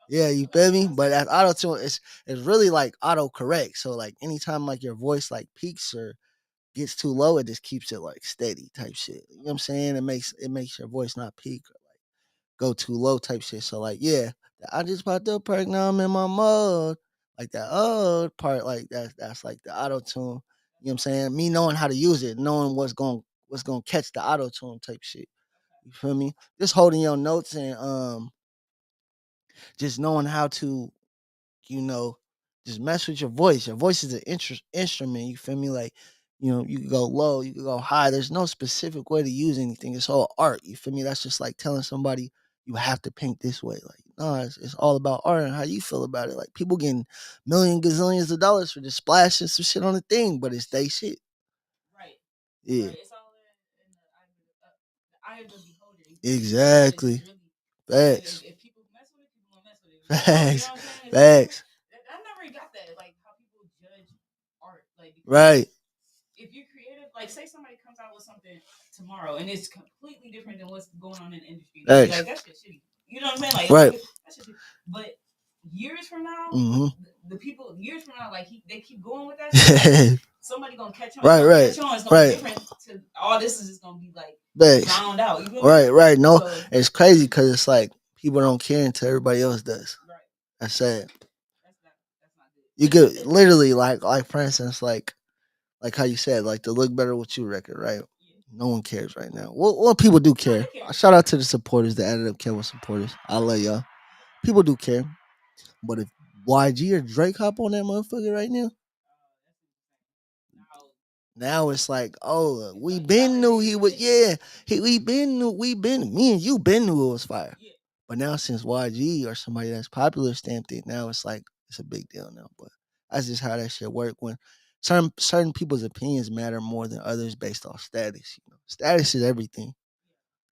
Yeah, you feel me? But as auto tune, it's really like auto correct. So like anytime like your voice like peaks or gets too low, it just keeps it like steady type shit. You know what I'm saying? It makes your voice not peak or like go too low type shit. So like yeah, I just popped up perk, now I'm in my mode. Like that part, like that's like the auto tune. You know what I'm saying? Me knowing how to use it, knowing what's gonna catch the auto tune type shit. You feel me? Just holding your notes and just knowing how to, you know, just mess with your voice. Your voice is an instrument. You feel me? Like, you can go low, you can go high. There's no specific way to use anything. It's all art. You feel me? That's just like telling somebody you have to paint this way. Like, no, it's all about art and how you feel about it. Like people getting gazillions of dollars for just splashing some shit on the thing, but it's they shit. right. Yeah. Right. It's all in the eye of the beholder. Exactly. Facts. If people mess with it, people gonna mess with it. You Facts. know what I'm saying? Facts. I never got that. Like how people judge art. Like because Right. if you're creative, like say somebody comes out with something tomorrow and it's completely different than what's going on in the industry, they'll be like, that shit shitty. You know what I'm saying? Like, right. That shit shitty. But years from now, the people years from now, like they keep going with that shit. Somebody gonna catch on. Right. Catch on. It's gonna be different. To all this is just gonna be like Facts. drowned out. You feel Right, me? right. No, So, it's crazy because it's like people don't care until everybody else does. right. That's sad. That's not good. You could literally like for instance, like how you said, like the Look Better With You record, right? Yeah. No one cares right now. Well, people do care. Shout out to the supporters, the Additup Kevo supporters. I love y'all. People do care. But if YG or Drake hop on that motherfucker right now it's like, oh, we been knew he was, yeah. We been me and you been knew it was fire. Yeah. But now since YG or somebody that's popular stamped it, now it's like it's a big deal now. But that's just how that shit work. When certain people's opinions matter more than others based off status. You know, status is everything.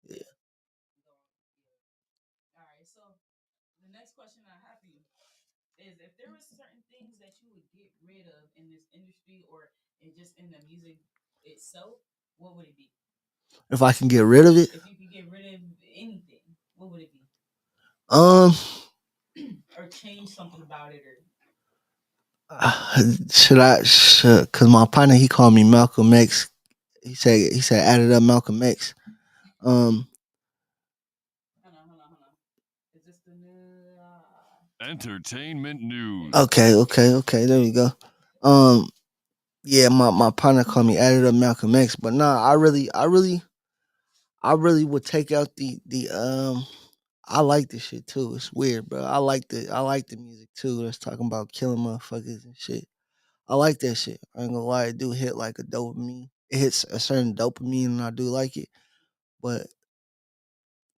Yeah. All right. So the next question I have for you is: if there were certain things that you would get rid of in this industry, or and just in the music itself, what would it be? If I can get rid of it, If you could get rid of anything, what would it be? um, Or change something about it, or should I? Cause my partner he called me Malcolm X. He said added up Malcolm X. Um, hold on. Is this the new? Entertainment news. okay. There we go. Um, yeah, my partner called me added up Malcolm X, but nah, I really would take out the. I like this shit too. It's weird, bro. I like the music too. That's talking about killing motherfuckers and shit. I like that shit. I ain't gonna lie, it do hit like a dopamine. It hits a certain dopamine, and I do like it. But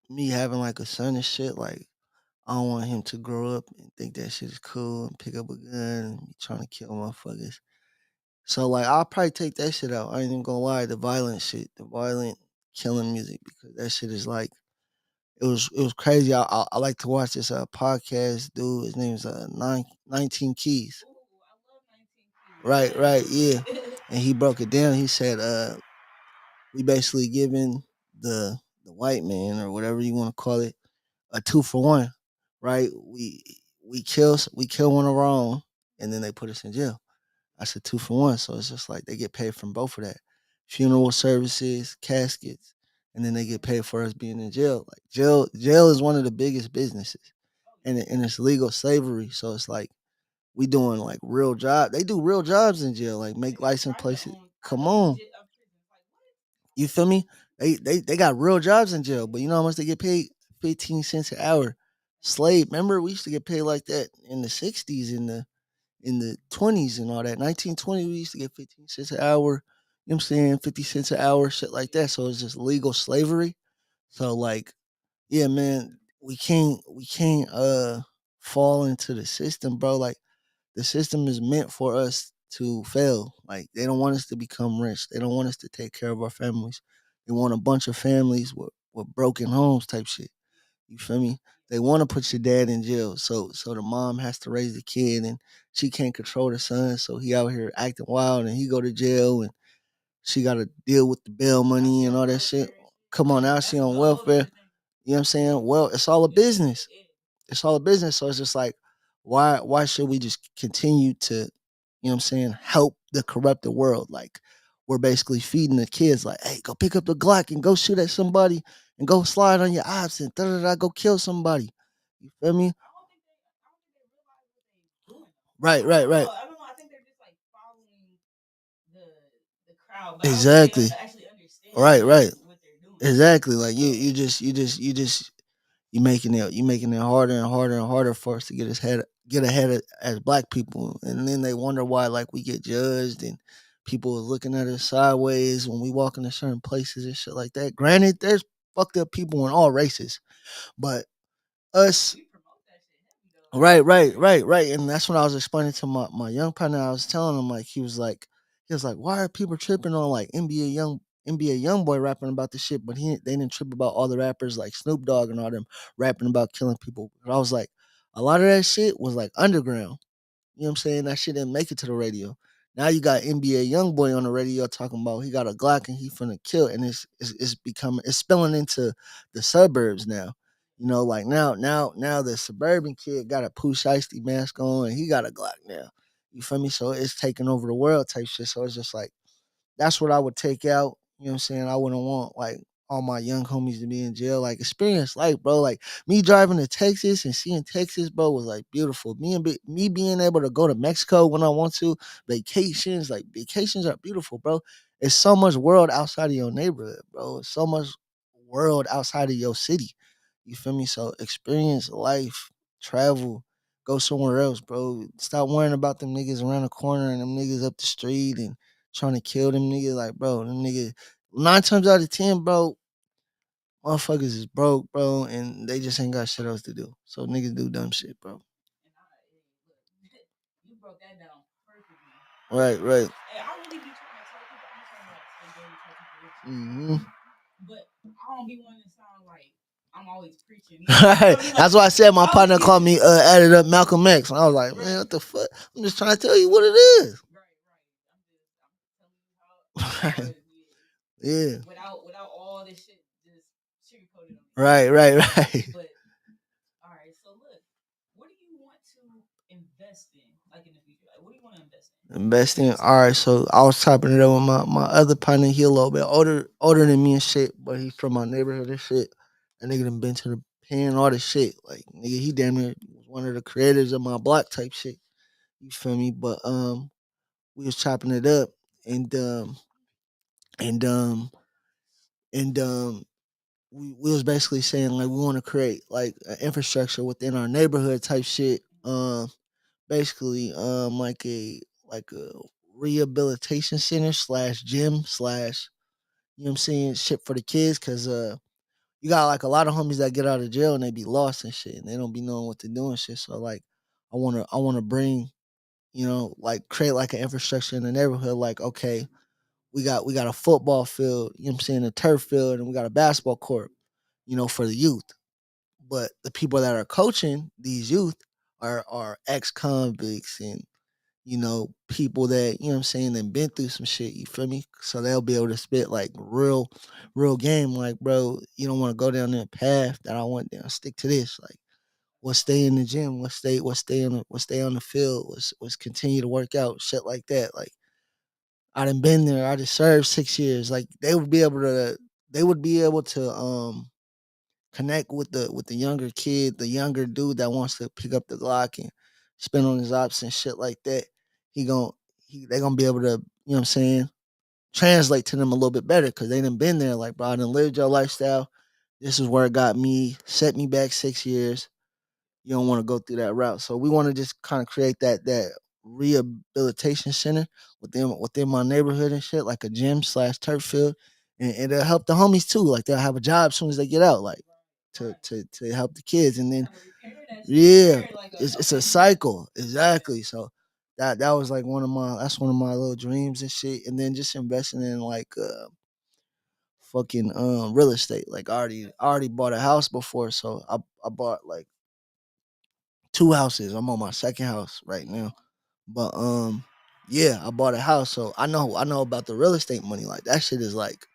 me having like a son and shit, like I don't want him to grow up and think that shit is cool and pick up a gun and be trying to kill motherfuckers. So like I'll probably take that shit out. I ain't even gonna lie, the violent shit, the violent killing music, because that shit is like it was crazy. I like to watch this podcast dude. His name's 19 Keys. Ooh, I love 19 Right, yeah. Keys. And he broke it down. He said, we basically giving the white man or whatever you want to call it a 2-for-1, right? We kill one of our own, and then they put us in jail. That's a 2-for-1. So it's just like they get paid from both of that, funeral services, caskets, and then they get paid for us being in jail. Like jail is one of the biggest businesses, and it's legal slavery. So it's like we doing like real job. They do real jobs in jail, like make license places. Come on, you feel me? They got real jobs in jail, but you know how much they get paid? 15 cents an hour. Slave. Remember, we used to get paid like that in the 60s, in the 20s and all that. 1920, we used to get 15 cents an hour. You know what I'm saying? 50 cents an hour, shit like that. So it's just legal slavery. So like, yeah, man, we can't fall into the system, bro. Like the system is meant for us to fail. Like they don't want us to become rich. They don't want us to take care of our families. They want a bunch of families with broken homes type shit. You feel me? They want to put your dad in jail, so the mom has to raise the kid, and she can't control the son, so he out here acting wild, and he go to jail, and she got to deal with the bail money and all that shit. Come on, now she on welfare. You know what I'm saying? Well, it's all a business. It's all a business. So it's just like, why should we just continue to, you know what I'm saying, help the corrupted world? Like we're basically feeding the kids like, hey, go pick up the Glock and go shoot at somebody and go slide on your ops and da da da go kill somebody. You feel me? Right. I don't know. I think they're just like following the crowd, but I don't think Exactly. they actually understand Right. what they're doing. Exactly. Like you making it harder and harder and harder for us to get ahead as black people, and then they wonder why like we get judged and people are looking at us sideways when we walk into certain places and shit like that. Granted, there's fucked up people in all races, but us. We promote that shit heavy though. Right. And that's what I was explaining to my young partner. I was telling him like he was like, why are people tripping on like NBA young boy rapping about this shit, but they didn't trip about all the rappers like Snoop Dogg and all them rapping about killing people. But I was like, a lot of that shit was like underground. You know what I'm saying? That shit didn't make it to the radio. Now you got NBA young boy on the radio talking about he got a Glock and he finna kill, and it's spilling into the suburbs now. You know, like now the suburban kid got a Pooh Shiesty mask on and he got a Glock now. You feel me? So it's taking over the world type shit. So it's just like that's what I would take out. You know what I'm saying? I wouldn't want like all my young homies to be in jail. Like experience life, bro. Like me driving to Texas and seeing Texas, bro, was like beautiful. Me being able to go to Mexico when I want to, vacations are beautiful, bro. It's so much world outside of your neighborhood, bro. It's so much world outside of your city. You feel me? So experience life, travel, go somewhere else, bro. Stop worrying about them niggas around the corner and them niggas up the street and trying to kill them niggas. Like, bro, them niggas 9 times out of 10, bro, motherfuckers is broke, bro, and they just ain't got shit else to do. So niggas do dumb shit, bro. And look, you broke that down perfectly. Right. Hey, I really be trying to tell people, I'm trying to like stay very technical, Mm-hmm. but I don't be wanting to sound like I'm always preaching. Right. That's why I said my I partner was- called me added up Malcolm X. And I was like, man, what the fuck? I'm just trying to tell you what it is. Right. Right. Yeah. Without all this shit just sugarcoated on it. Right, right, right. But all right, so look, what do you want to invest in, like in the future? Like, what do you want to invest in? Investing. All right, so I was chopping it up with my other partner. He a little bit older than me and shit, but he's from my neighborhood and shit. That nigga done been to the pen and all this shit. Like nigga, he damn near was one of the creators of my block type shit. You feel me? But we was chopping it up and and um and we was basically saying like we want to create like an infrastructure within our neighborhood type shit. Basically like a rehabilitation center slash gym slash you know what I'm saying shit for the kids because you got like a lot of homies that get out of jail and they be lost and shit and they don't be knowing what to do and shit. So like I wanna bring like create like an infrastructure in the neighborhood. Like okay, we got a football field, you know what I'm saying, a turf field, and we got a basketball court, for the youth. But the people that are coaching these youth are ex convicts and people that, what I'm saying, that been through some shit, you feel me? So they'll be able to spit like real game, like, bro, you don't want to go down that path that I went down. Stick to this. Like, let's stay in the gym, let's stay on the field, let's continue to work out, shit like that. Like I done been there, I just served 6 years. Like they would be able to connect with the younger kid, the younger dude that wants to pick up the Glock and spin on his ops and shit like that. He gon' they gonna be able to, what I'm saying, translate to them a little bit better because they done been there. Like, bro, I done lived your lifestyle. This is where it got me, set me back 6 years. You don't want to go through that route. So we want to just kind of create that rehabilitation center within my neighborhood and shit, like a gym slash turf field, and it'll help the homies too. Like they'll have a job as soon as they get out, like to help the kids, and then yeah, it's a cycle exactly. So that was like one of my little dreams and shit, and then just investing in like fucking real estate. Like I already bought a house before, so I bought like two houses. I'm on my second house right now. But yeah, I bought a house, so I know about the real estate money. Like that shit is like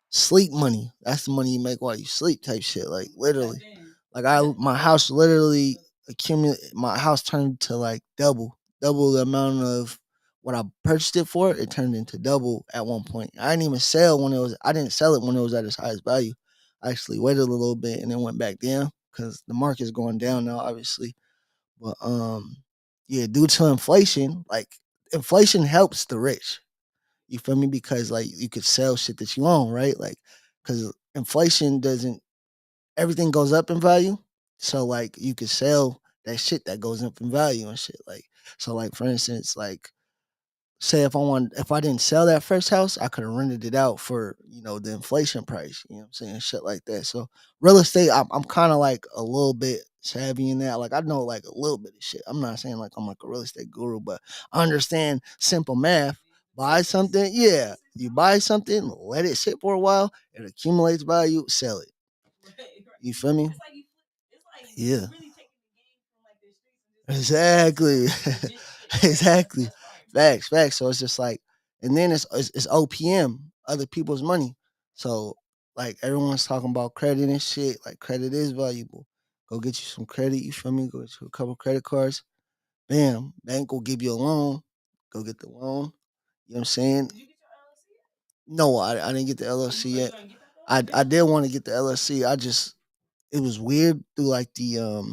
sleep money. That's the money you make while you sleep type shit. Like literally. Like my house literally my house turned to like double the amount of what I purchased it for. It turned into double at one point. I didn't sell it when it was at its highest value. I actually waited a little bit and then went back down because the market's going down now, obviously. But yeah, due to inflation, like inflation helps the rich. You feel me? Because like you could sell shit that you own, right? Like because inflation doesn't everything goes up in value. So like you could sell that shit that goes up in value and shit. Like so like for instance, like say if I didn't sell that first house, I could have rented it out for, the inflation price. You know what I'm saying? Shit like that. So real estate, I'm kinda like a little bit savvy in that. Like I know like a little bit of shit. I'm not saying like I'm like a real estate guru, but I understand simple math. Buy something, yeah. You buy something, let it sit for a while, it accumulates value, sell it. You feel me? Yeah. Exactly. Exactly. Facts. So it's just like, and then it's OPM, other people's money. So like everyone's talking about credit and shit. Like credit is valuable. Go get you some credit. You feel me? Go get you a couple credit cards. Bam, bank will give you a loan. Go get the loan. You know what I'm saying? No, I didn't get the LLC yet. I did want to get the LLC. It was weird through like the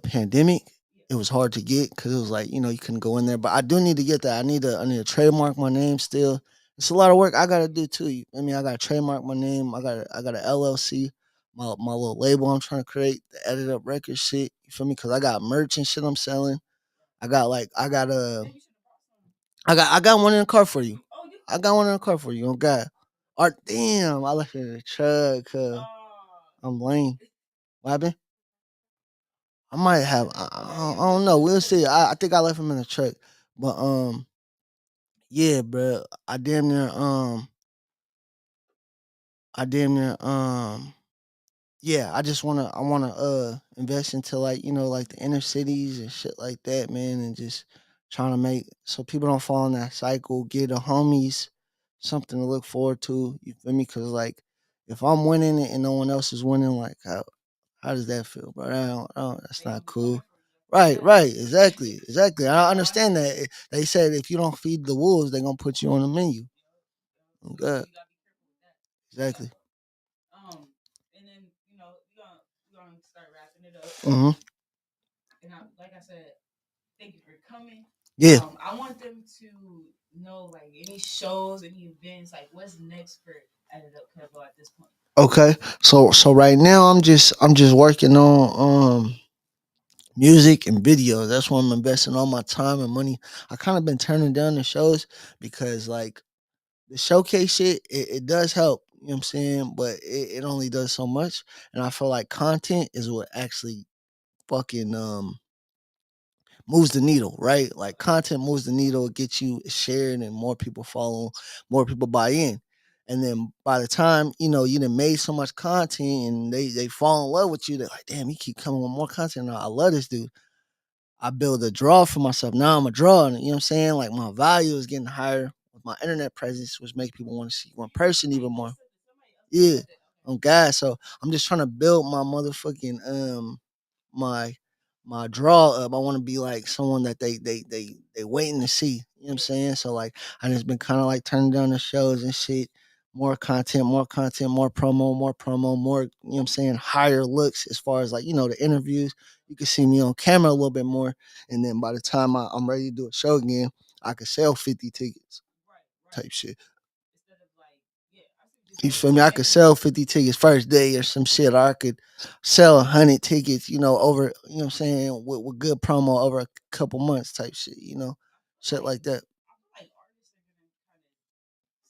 pandemic. It was hard to get because it was like you couldn't go in there. But I do need to get that. I need to trademark my name still. It's a lot of work I gotta do too. I gotta trademark my name. I got an LLC, my little label I'm trying to create, the Additup record shit. You feel me? Because I got merch and shit I'm selling. I got one in the car for you. I got one in the car for you. Oh God. Art, damn, I left it in the truck. I'm lame. What happened? I might have. I don't know. We'll see. I think I left him in the truck, but yeah, bro. I damn near yeah. I wanna invest into like like the inner cities and shit like that, man, and just trying to make so people don't fall in that cycle. Get the homies something to look forward to. You feel me? Because like if I'm winning it and no one else is winning, like how does that feel, bro? That's not cool. Right, exactly. I understand that. They said if you don't feed the wolves, they're gonna put you on the menu. Oh, God. Exactly. And then we're gonna start wrapping it up. Mm-hmm. And like I said, thank you for coming. Yeah. I want them to know like any shows, any events, like what's next for Additup Kevo at this point. Okay. So right now I'm just working on music and video. That's where I'm investing all my time and money. I kind of been turning down the shows because like the showcase shit, it does help. You know what I'm saying? But it only does so much. And I feel like content is what actually fucking moves the needle, right? Like content moves the needle, it gets you shared and more people follow, more people buy in. And then by the time, you done made so much content and they fall in love with you, they're like, damn, you keep coming with more content. Now, I love this dude. I build a draw for myself. Now I'm a draw. You know what I'm saying? Like my value is getting higher with my internet presence, which makes people want to see one person even more. Yeah. God. So I'm just trying to build my motherfucking my draw up. I want to be like someone that they waiting to see. You know what I'm saying? So like I just been kind of like turning down the shows and shit. More content, more promo, more, you know what I'm saying, higher looks as far as like, the interviews. You can see me on camera a little bit more. And then by the time I'm ready to do a show again, I could sell 50 tickets type shit. You feel me? I could sell 50 tickets first day or some shit. Or I could sell 100 tickets, over, you know what I'm saying, with good promo over a couple months type shit, shit like that. I feel like artists are gonna kind of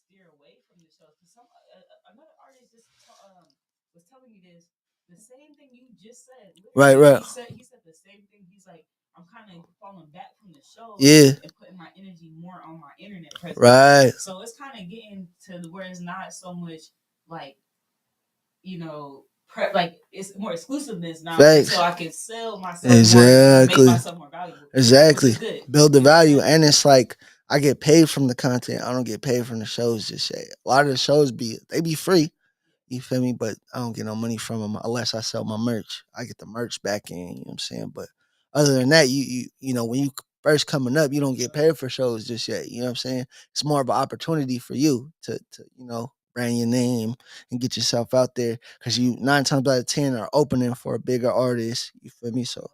steer away from the shows because another artist just was telling me this, the same thing you just said. Right. He said the same thing. He's like, I'm kind of falling back from the show, and putting my energy more on my internet presence. Right. So it's kind of getting to where it's not so much like, like it's more exclusiveness now, so I can sell myself more and make myself more valuable. Exactly. Build the value, and it's like I get paid from the content. I don't get paid from the shows just yet. A lot of the shows be free. You feel me? But I don't get no money from them unless I sell my merch. I get the merch back in, you know what I'm saying? But other than that, you when you first coming up, you don't get paid for shows just yet. You know what I'm saying? It's more of an opportunity for you to brand your name and get yourself out there because you 9 times out of 10 are opening for a bigger artist. You feel me? So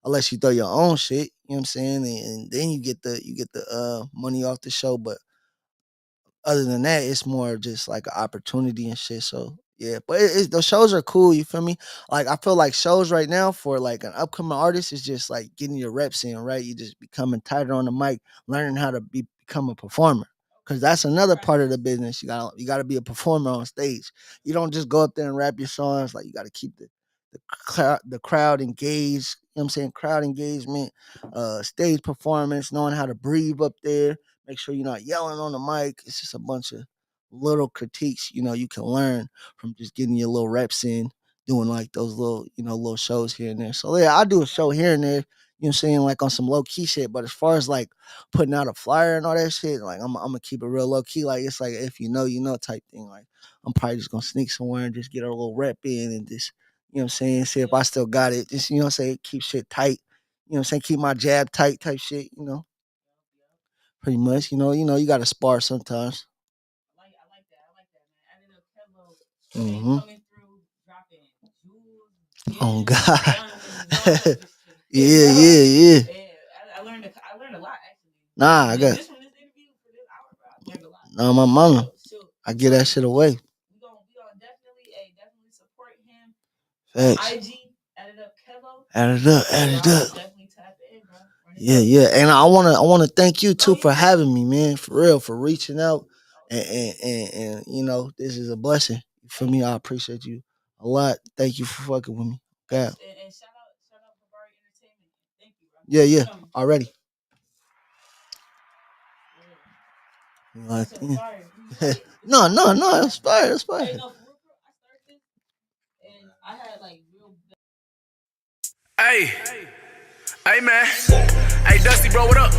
unless you throw your own shit, you know what I'm saying? And then you get the money off the show. But other than that, it's more just like an opportunity and shit. So yeah, but the shows are cool. You feel me? Like I feel like shows right now for like an upcoming artist is just like getting your reps in, right? You just becoming tighter on the mic, learning how to become a performer. Cause that's another part of the business. You gotta be a performer on stage. You don't just go up there and rap your songs. Like you gotta keep the crowd engaged. You know what I'm saying? Crowd engagement, stage performance, knowing how to breathe up there. Make sure you're not yelling on the mic. It's just a bunch of little critiques, you can learn from just getting your little reps in, doing like those little, little shows here and there. So yeah, I do a show here and there, you know what I'm saying, like on some low key shit. But as far as like putting out a flyer and all that shit, like I'm gonna keep it real low key. Like it's like if you know type thing. Like I'm probably just gonna sneak somewhere and just get a little rep in and just, you know what I'm saying, see if I still got it. Just, say keep shit tight. You know what I'm saying? Keep my jab tight type shit, Pretty much, you gotta spar sometimes. I like that, man. Additup Kevo, coming through, dropping jewels. Oh God. Yeah. I learned a lot actually. Nah, I got. Just from this interview for this hour, bro, I learned a lot. Nah, my mama. I get that shit away. We gonna definitely support him. Thanks. IG, Additup Kevo. Additup. Definitely tap in, bro. Yeah. And I wanna thank you too for having me, man. For real, for reaching out. And this is a blessing. For me, I appreciate you a lot. Thank you for fucking with me. God. And shout out Habari Entertainment. Thank you, bro. Yeah. Already. No, it's fire. Hey, no, for real, I started this and I had like real. Hey, man. Hey, Dusty, bro, what up?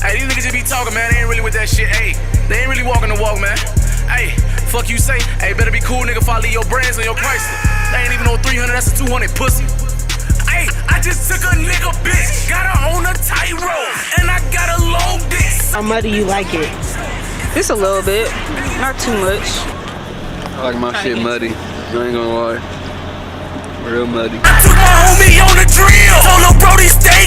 Hey, these niggas just be talking, man. They ain't really with that shit. Hey, they ain't really walking the walk, man. Hey, fuck you say. Hey, better be cool, nigga, if I leave your brands on your Chrysler. They ain't even no 300, that's a 200, pussy. Hey, I just took a nigga bitch, got her on a tightrope, and I got a long dick. How muddy you like it? Just a little bit, not too much. I like my shit muddy. I ain't gonna lie. Real muddy. I took my homie on the drill. Told lil' Brody stay